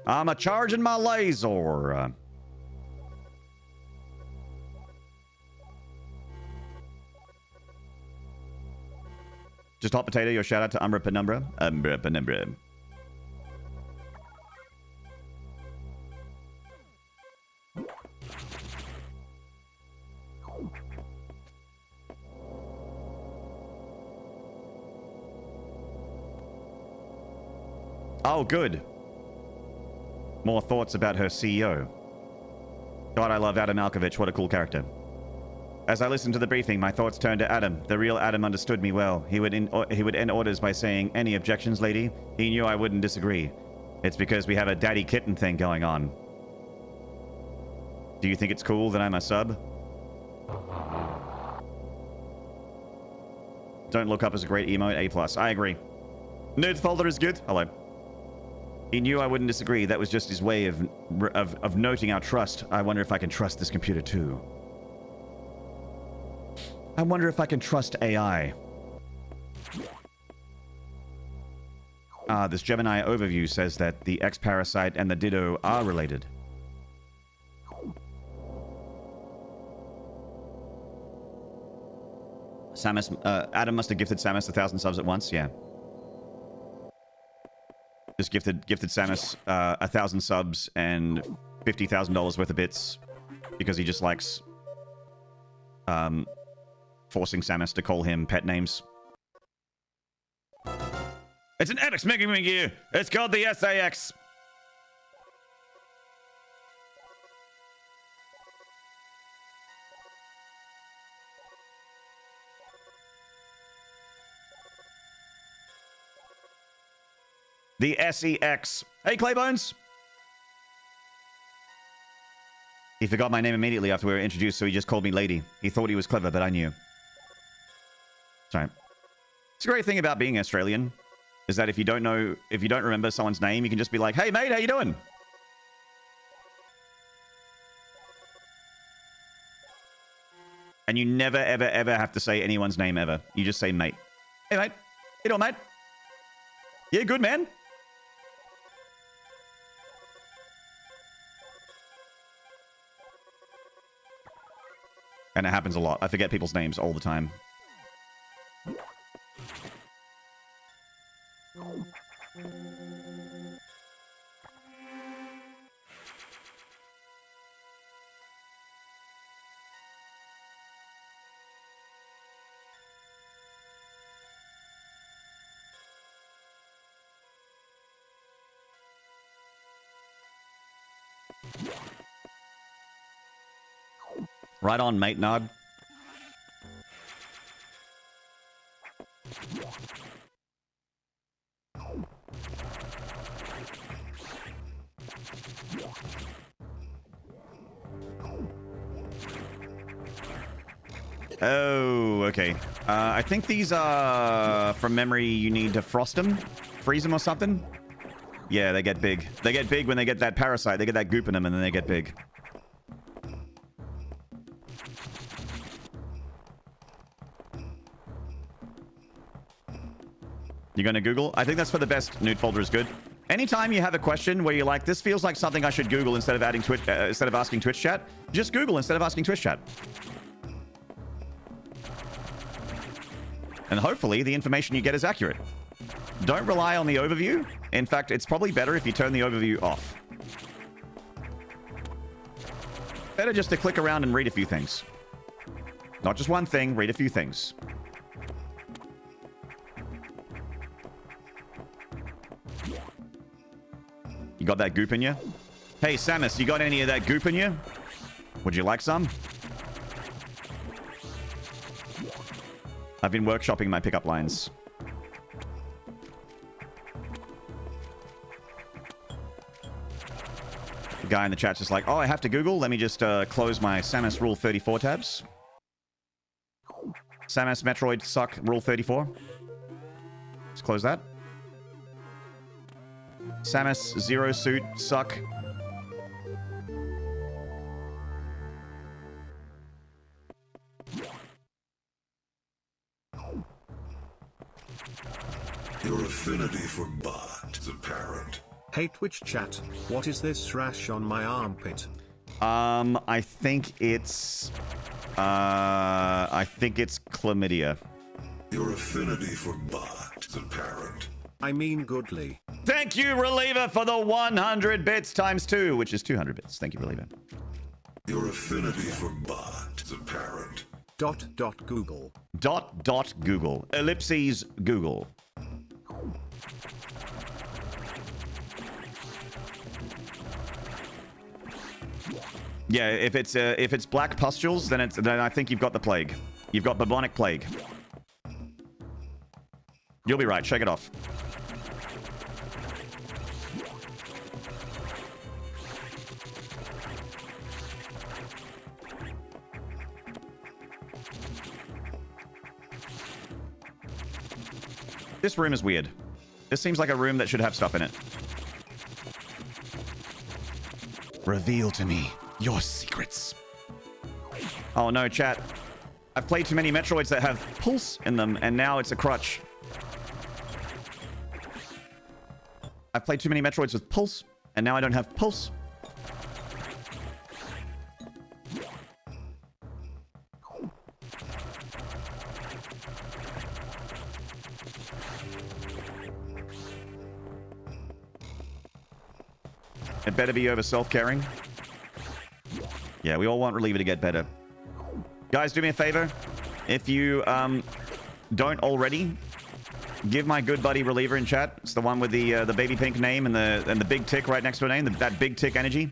I'm a charging my laser. Just hot potato, your shout out to Umbra Penumbra. Umbra Penumbra. Oh, good. More thoughts about her CEO. God, I love Adam Malkovich. What a cool character. As I listened to the briefing, my thoughts turned to Adam. The real Adam understood me well. He would end orders by saying, "Any objections, lady?" He knew I wouldn't disagree. It's because we have a daddy kitten thing going on. Do you think it's cool that I'm a sub? Don't look up as a great emote, A+. I agree. Nerd folder is good. Hello. He knew I wouldn't disagree. That was just his way of noting our trust. I wonder if I can trust this computer too. I wonder if I can trust AI. This Gemini overview says that the X-Parasite and the Ditto are related. Samus, Adam must have gifted Samus 1,000 subs at once, yeah. Just gifted Samus 1,000 subs and $50,000 worth of bits because he just likes forcing Samus to call him pet names. It's an X Mega Gear. It's called the SAX. The SEX. Hey, Claybones. He forgot my name immediately after we were introduced, so he just called me Lady. He thought he was clever, but I knew. Sorry. It's a great thing about being Australian, is that if you don't remember someone's name, you can just be like, hey, mate, how you doing? And you never, ever, ever have to say anyone's name ever. You just say mate. Hey, mate. How you doing, mate? Yeah, good, man. And it happens a lot. I forget people's names all the time. Right on, mate, Nod. Oh, okay. I think these are, from memory, you need to frost them, freeze them or something. Yeah, they get big. They get big when they get that parasite. They get that goop in them and then they get big. You're going to Google? I think that's for the best. Nude folder is good. Anytime you have a question where you're like, this feels like something I should Google instead of asking Twitch chat, just Google instead of asking Twitch chat. And hopefully the information you get is accurate. Don't rely on the overview. In fact, it's probably better if you turn the overview off. Better just to click around and read a few things. Not just one thing, read a few things. You got that goop in you? Hey, Samus, you got any of that goop in you? Would you like some? I've been workshopping my pickup lines. The guy in the chat's just like, oh, I have to Google. Let me just close my Samus Rule 34 tabs. Samus Metroid suck Rule 34. Let's close that. Samus Zero Suit suck. Your affinity for bot is apparent. Hey Twitch chat, what is this rash on my armpit? I think it's chlamydia. Your affinity for bot is apparent. I mean goodly. Thank you, Reliever, for the 100 bits times 2, which is 200 bits. Thank you, Reliever. Your affinity for bot is apparent. Google. Google. Ellipses Google. Yeah, if it's black pustules, then I think you've got the plague. You've got bubonic plague. You'll be right. Shake it off. This room is weird. This seems like a room that should have stuff in it. Reveal to me your secrets. Oh no, chat. I've played too many Metroids that have pulse in them, and now it's a crutch. I've played too many Metroids with pulse, and now I don't have pulse. It better be over self-caring. Yeah, we all want Reliever to get better. Guys, do me a favor. If you don't already, give my good buddy Reliever in chat. It's the one with the baby pink name and the big tick right next to her name. That big tick energy.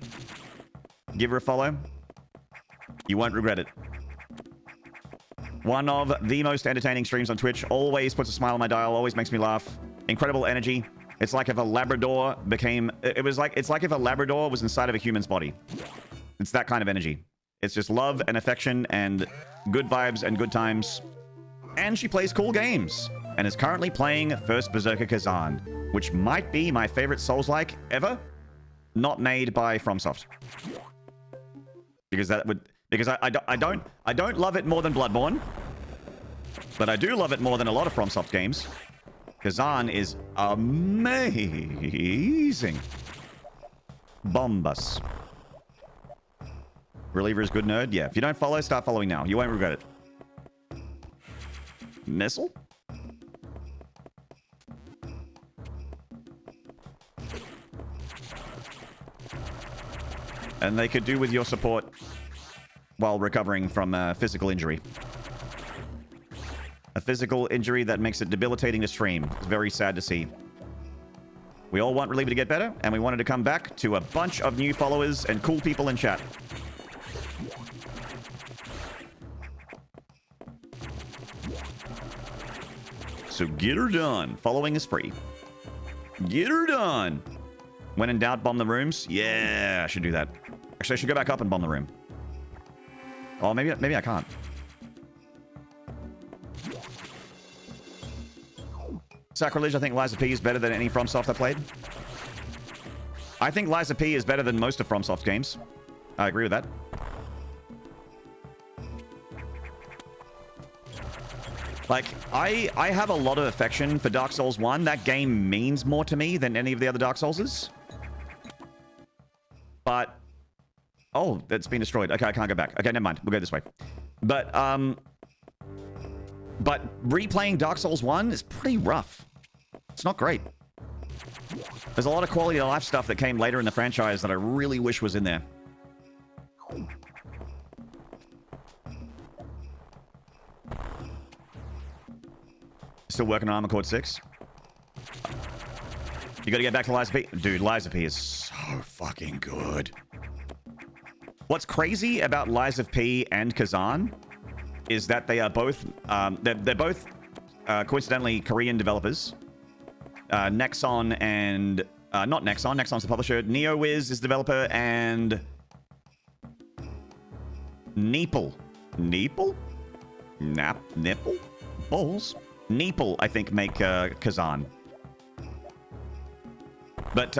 Give her a follow. You won't regret it. One of the most entertaining streams on Twitch. Always puts a smile on my dial. Always makes me laugh. Incredible energy. It's like if a Labrador became... It's like if a Labrador was inside of a human's body. It's that kind of energy. It's just love and affection and good vibes and good times. And she plays cool games. And is currently playing First Berserker Kazan, which might be my favorite Souls-like ever. Not made by FromSoft. Because that would... Because I don't love it more than Bloodborne. But I do love it more than a lot of FromSoft games. Kazan is amazing. Bombus. Reliever is good nerd. Yeah, if you don't follow, start following now. You won't regret it. Missile? And they could do with your support while recovering from a physical injury. A physical injury that makes it debilitating to stream. It's very sad to see. We all want Reliever to get better, and we wanted to come back to a bunch of new followers and cool people in chat. So get her done. Following is free. Get her done. When in doubt, bomb the rooms. Yeah, I should do that. Actually, I should go back up and bomb the room. Oh, maybe I can't. Sacrilege, I think Liza P is better than any FromSoft I played. I think Liza P is better than most of FromSoft's games. I agree with that. Like, I have a lot of affection for Dark Souls 1. That game means more to me than any of the other Dark Soulses. But... Oh, it's been destroyed. Okay, I can't go back. Okay, never mind. We'll go this way. But replaying Dark Souls 1 is pretty rough. It's not great. There's a lot of quality of life stuff that came later in the franchise that I really wish was in there. Still working on Armor Core 6. You gotta get back to Liza P. Dude, Liza P is so fucking good. What's crazy about Liza P and Kazan is that they are both, they're both coincidentally Korean developers. Nexon and, not Nexon, Nexon's the publisher. NeoWiz is the developer, and Neeple. Neeple? Nipple? Balls? Neeple, I think, make Kazan. But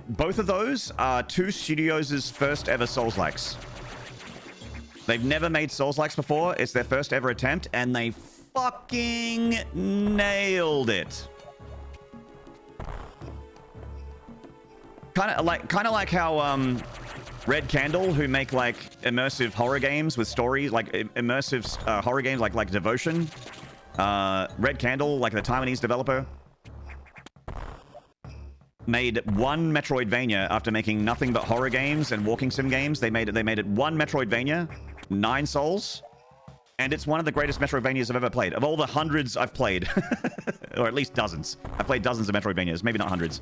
both of those are two studios' first ever Souls-likes. They've never made Souls-likes before. It's their first ever attempt, and they fucking nailed it. Kind of like how Red Candle, who make like immersive horror games with stories, like immersive horror games like Devotion. Red Candle, like the Taiwanese developer, made one Metroidvania after making nothing but horror games and walking sim games. They made it one Metroidvania, 9 souls, and it's one of the greatest Metroidvanias I've ever played. Of all the hundreds I've played, or at least dozens. I've played dozens of Metroidvanias, maybe not hundreds.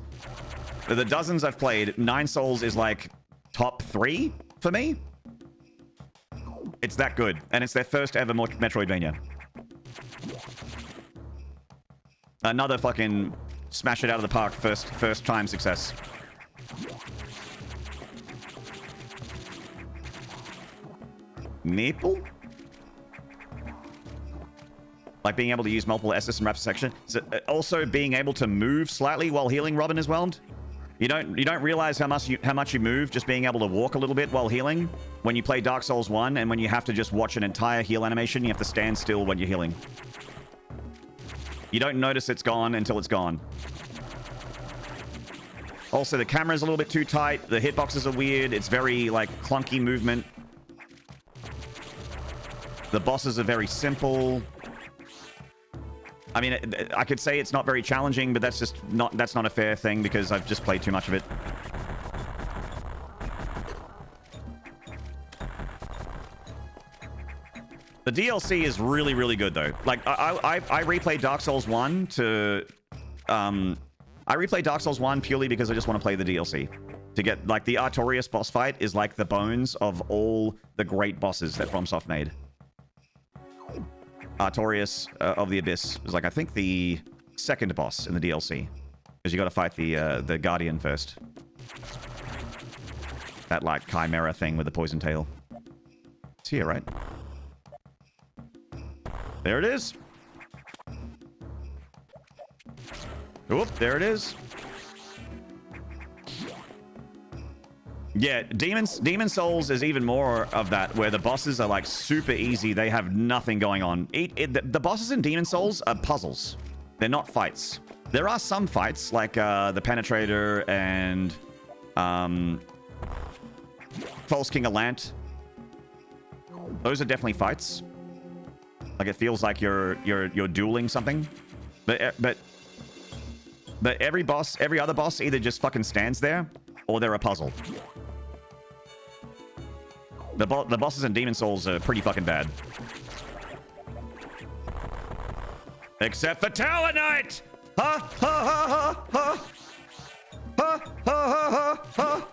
The dozens I've played, 9 souls is like top 3 for me. It's that good, and it's their first ever Metroidvania. Another fucking smash it out of the park first time success. Maple? Like being able to use multiple S's and rapid section. So, also being able to move slightly while healing Robin is whelmed. You don't realize how much you move just being able to walk a little bit while healing when you play Dark Souls 1, and when you have to just watch an entire heal animation, you have to stand still when you're healing. You don't notice it's gone until it's gone. Also, the camera's a little bit too tight. The hitboxes are weird. It's very, like, clunky movement. The bosses are very simple. I mean, I could say it's not very challenging, but that's not a fair thing because I've just played too much of it. The DLC is really, really good, though. Like, I replayed Dark Souls 1 to... I replayed Dark Souls 1 purely because I just want to play the DLC. To get, like, the Artorias boss fight is like the bones of all the great bosses that FromSoft made. Artorias of the Abyss is, like, I think the second boss in the DLC. Because you got to fight the Guardian first. That, like, chimera thing with the poison tail. It's here, right? There it is. Oop, there it is. Yeah, Demon Souls is even more of that, where the bosses are like super easy. They have nothing going on. The bosses in Demon Souls are puzzles. They're not fights. There are some fights, like the Penetrator and False King of Lant. Those are definitely fights. Like it feels like you're dueling something. But every other boss either just fucking stands there or they're a puzzle. The bosses in Demon Souls are pretty fucking bad. Except for Tower Knight! Ha ha ha ha ha! Ha ha ha ha ha!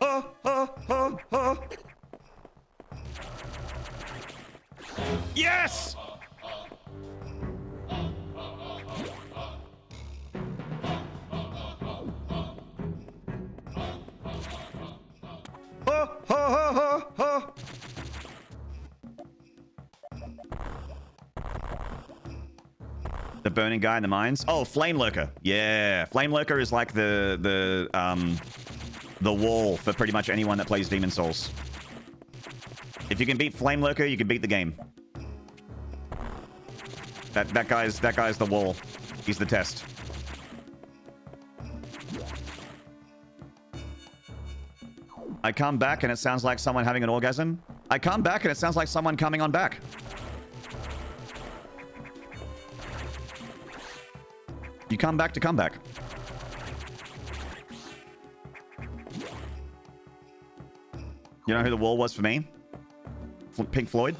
Ha ha ha ha! Yes! Ha ha ha ha ha! The burning guy in the mines? Oh, Flame Lurker. Yeah, Flame Lurker is like the wall for pretty much anyone that plays Demon Souls. If you can beat Flame Lurker, you can beat the game. That guy's the wall. He's the test. I come back and it sounds like someone having an orgasm. I come back and it sounds like someone coming on back. You come back to come back. You know who the wall was for me? Pink Floyd?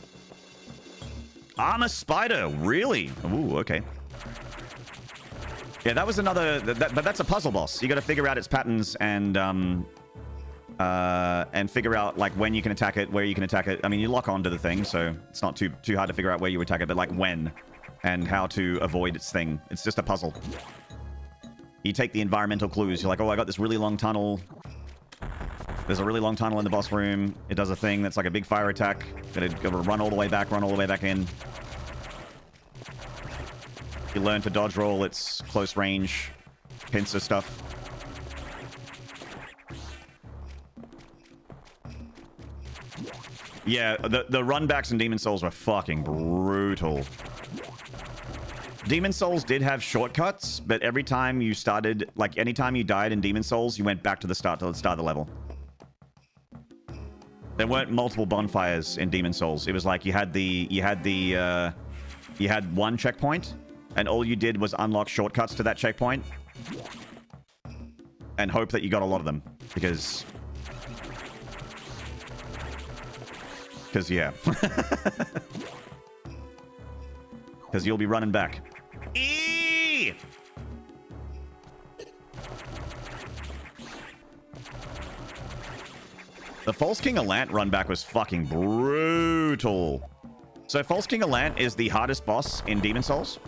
I'm a spider, really? Ooh, okay. Yeah, that was another... but that's a puzzle boss. You got to figure out its patterns and figure out like when you can attack it, where you can attack it. I mean, you lock onto the thing, so it's not too hard to figure out where you attack it, but like when and how to avoid its thing. It's just a puzzle. You take the environmental clues. You're like, oh, I got this really long tunnel. There's a really long tunnel in the boss room. It does a thing that's like a big fire attack. Gotta run all the way back, run all the way back in. You learn to dodge roll its close range pincer stuff. Yeah, the runbacks in Demon Souls were fucking brutal. Demon Souls did have shortcuts, but every time you started, like anytime you died in Demon Souls, you went back to the start of the level. There weren't multiple bonfires in Demon Souls. It was like you had one checkpoint, and all you did was unlock shortcuts to that checkpoint, and hope that you got a lot of them, because yeah. Because you'll be running back. Eee! The False King of Lant run back was fucking brutal. So False King of Lant is the hardest boss in Demon Souls.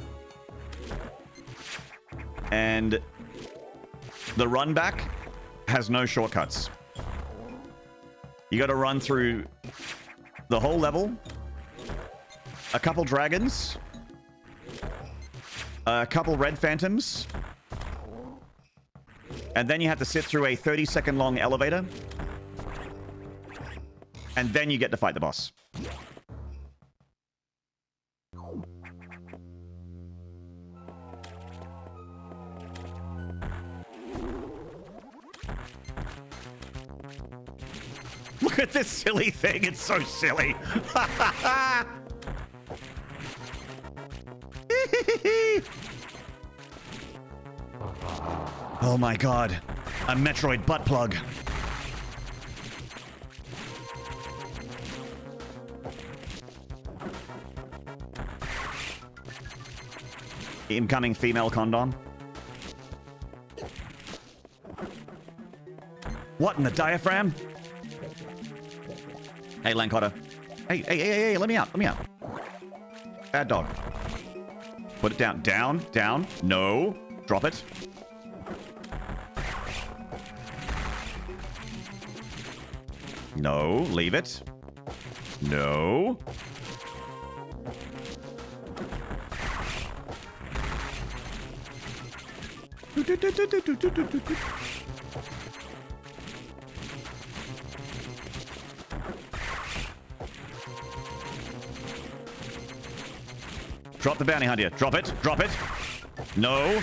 And the run back has no shortcuts. You gotta run through the whole level, a couple dragons, a couple red phantoms, And then you have to sit through a 30-second long elevator. And then you get to fight the boss. Look at this silly thing. It's so silly. Oh my god. A Metroid butt plug. Incoming female condom. What in the diaphragm? Hey, Lancotta. Hey, let me out. Let me out. Bad dog. Put it down. Down. No. Drop it. No. Leave it. No. Drop the bounty hunter. Drop it. Drop it. No.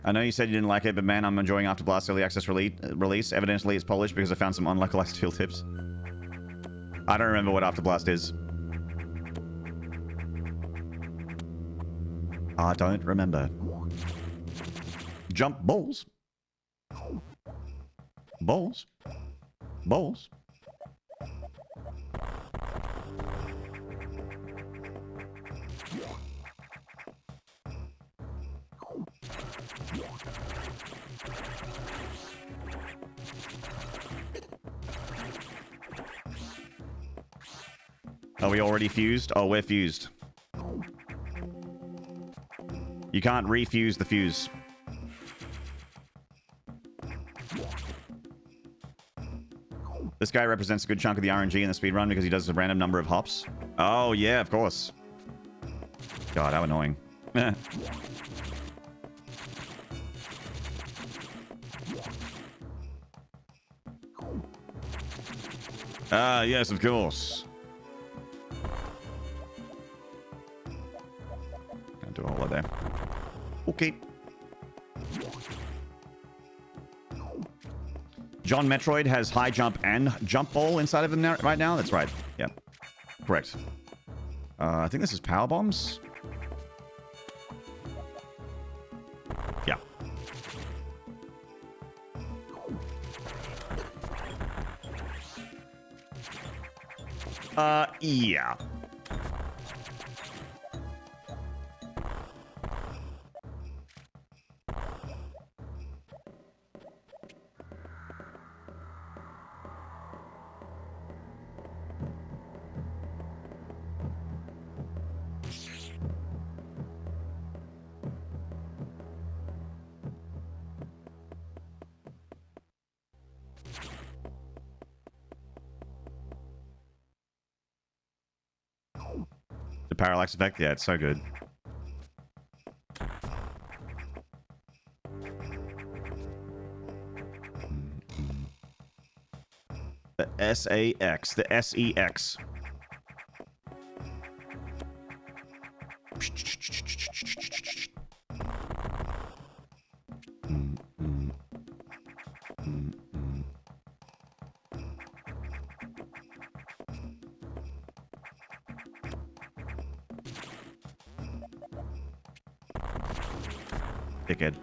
I know you said you didn't like it, but man, I'm enjoying After Blast Early Access release. Evidently, it's polished because I found some unlocalized tooltips. I don't remember what After Blast is. I don't remember. Jump balls. Balls. Balls. Are we already fused? Oh, we're fused. You can't refuse the fuse. This guy represents a good chunk of the RNG in the speedrun because he does a random number of hops. Oh, yeah, of course. God, how annoying. Ah, yes, of course. Can't do all that there. Okay. John Metroid has high jump and jump ball inside of him now, right now? That's right. Yeah. Correct. I think this is power bombs. Yeah. Yeah. The parallax effect? Yeah, it's so good. The SAX. The SEX. Dickhead.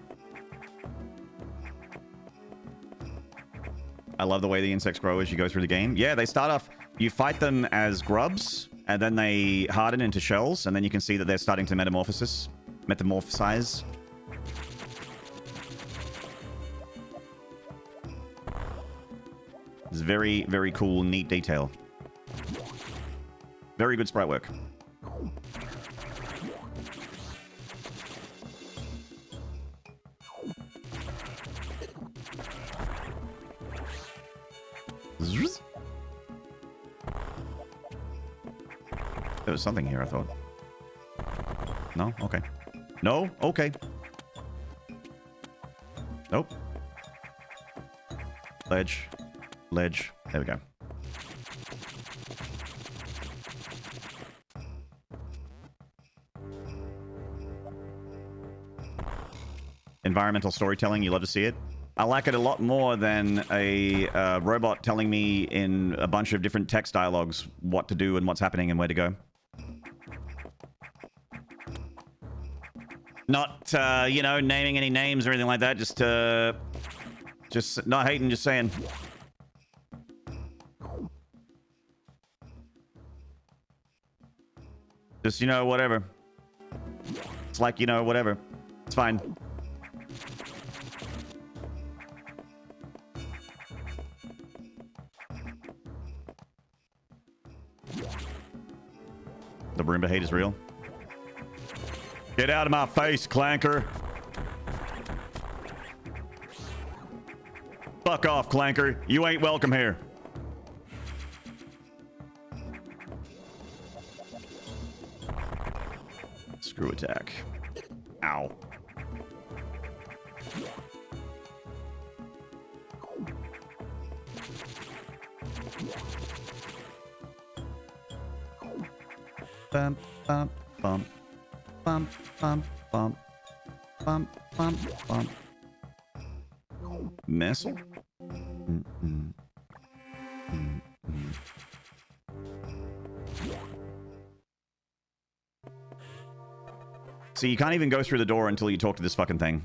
I love the way the insects grow as you go through the game. Yeah, they start off, you fight them as grubs, and then they harden into shells, and then you can see that they're starting to metamorphosize. It's very, very cool, neat detail. Very good sprite work. There was something here, I thought. No? Okay. No? Okay. Nope. Ledge. Ledge. There we go. Environmental storytelling, you love to see it. I like it a lot more than a robot telling me in a bunch of different text dialogues what to do and what's happening and where to go. Not, you know, naming any names or anything like that. Just not hating, just saying. Just, you know, whatever. It's like, you know, whatever. It's fine. The Roomba hate is real. Get out of my face, Clanker. Fuck off, Clanker. You ain't welcome here. Screw attack. Ow. Bum, bum, bum. Bum, bum, bum. Bum, bum, bum. Missile? Mm-mm. Mm-mm. See, you can't even go through the door until you talk to this fucking thing.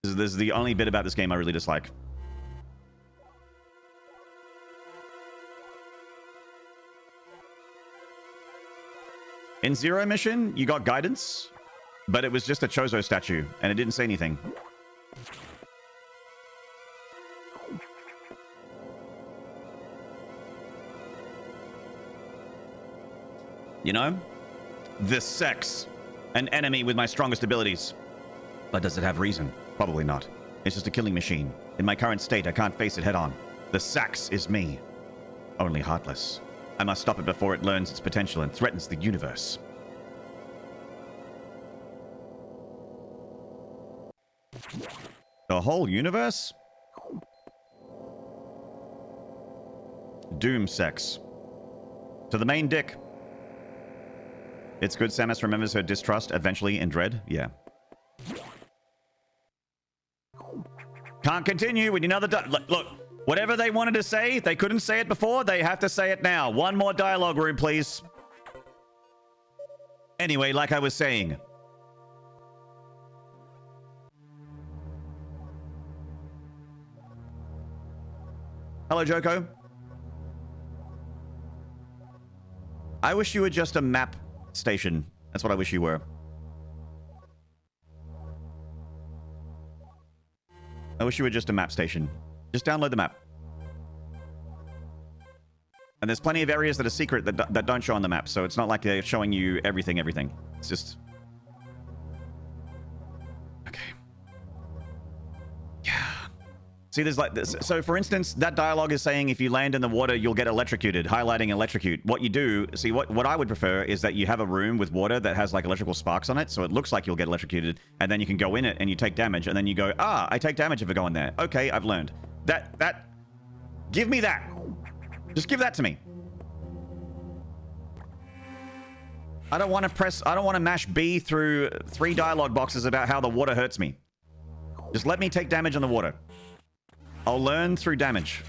This is the only bit about this game I really dislike. In Zero Mission, you got guidance, but it was just a Chozo statue, and it didn't say anything. You know? The sex. An enemy with my strongest abilities. But does it have reason? Probably not. It's just a killing machine. In my current state, I can't face it head on. The Sax is me. Only heartless. I must stop it before it learns its potential and threatens the universe. The whole universe? Doom sex. To the main dick. It's good Samus remembers her distrust eventually in Dread. Yeah. Can't continue. We need another... Look, whatever they wanted to say, they couldn't say it before. They have to say it now. One more dialogue room, please. Anyway, like I was saying. Hello, Joko. I wish you were just a map station. That's what I wish you were. I wish you were just a map station. Just download the map. And there's plenty of areas that are secret that don't show on the map, so it's not like they're showing you everything. It's just... Okay. Yeah. See, there's like this. So, for instance, that dialogue is saying if you land in the water, you'll get electrocuted, highlighting electrocute. What you do, see, what I would prefer is that you have a room with water that has like electrical sparks on it, so it looks like you'll get electrocuted, and then you can go in it and you take damage, and then you go, ah, I take damage if I go in there. Okay, I've learned. Give me that. Just give that to me. I don't want to mash B through 3 dialogue boxes about how the water hurts me. Just let me take damage on the water. I'll learn through damage.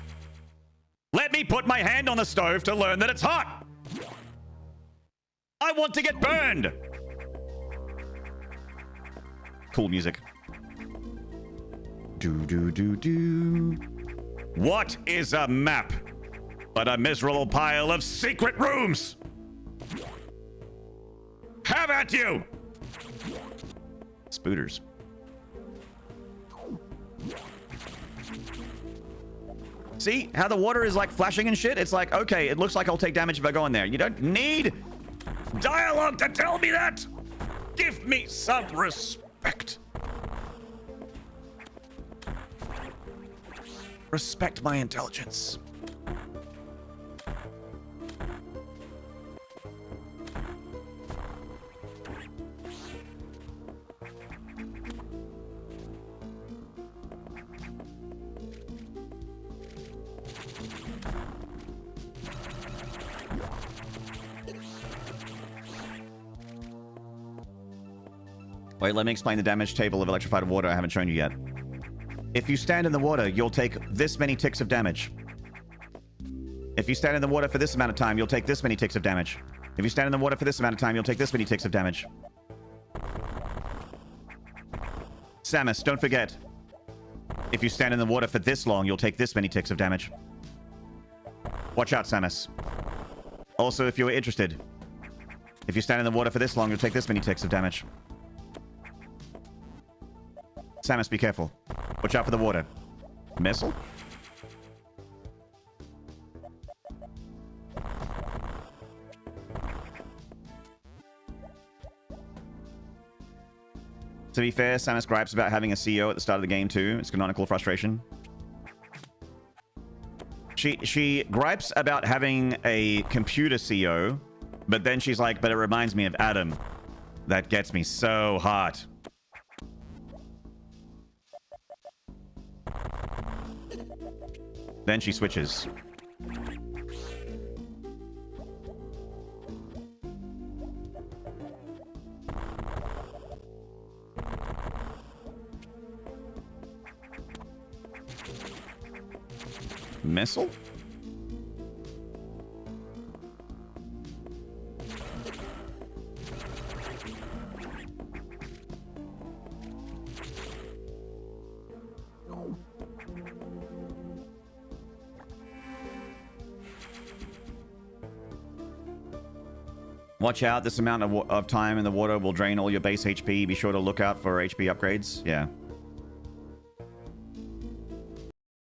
Let me put my hand on the stove to learn that it's hot. I want to get burned. Cool music. Do. What is a map but a miserable pile of secret rooms? Have at you! Spooters. See how the water is like flashing and shit? It's like, okay, it looks like I'll take damage if I go in there. You don't need dialogue to tell me that. Give me some respect. Respect my intelligence. Wait, let me explain the damage table of electrified water I haven't shown you yet. If you stand in the water, you'll take this many ticks of damage. If you stand in the water for this amount of time, you'll take this many ticks of damage. If you stand in the water for this amount of time, you'll take this many ticks of damage. Samus, don't forget. If you stand in the water for this long, you'll take this many ticks of damage. Watch out, Samus. Also, if you're interested, if you stand in the water for this long, you'll take this many ticks of damage. Samus, be careful. Watch out for the water. Missile? To be fair, Samus gripes about having a CEO at the start of the game too. It's canonical frustration. She gripes about having a computer CEO, but then she's like, but it reminds me of Adam. That gets me so hot. Then she switches. Missile? Watch out, this amount of time in the water will drain all your base HP. Be sure to look out for HP upgrades. Yeah.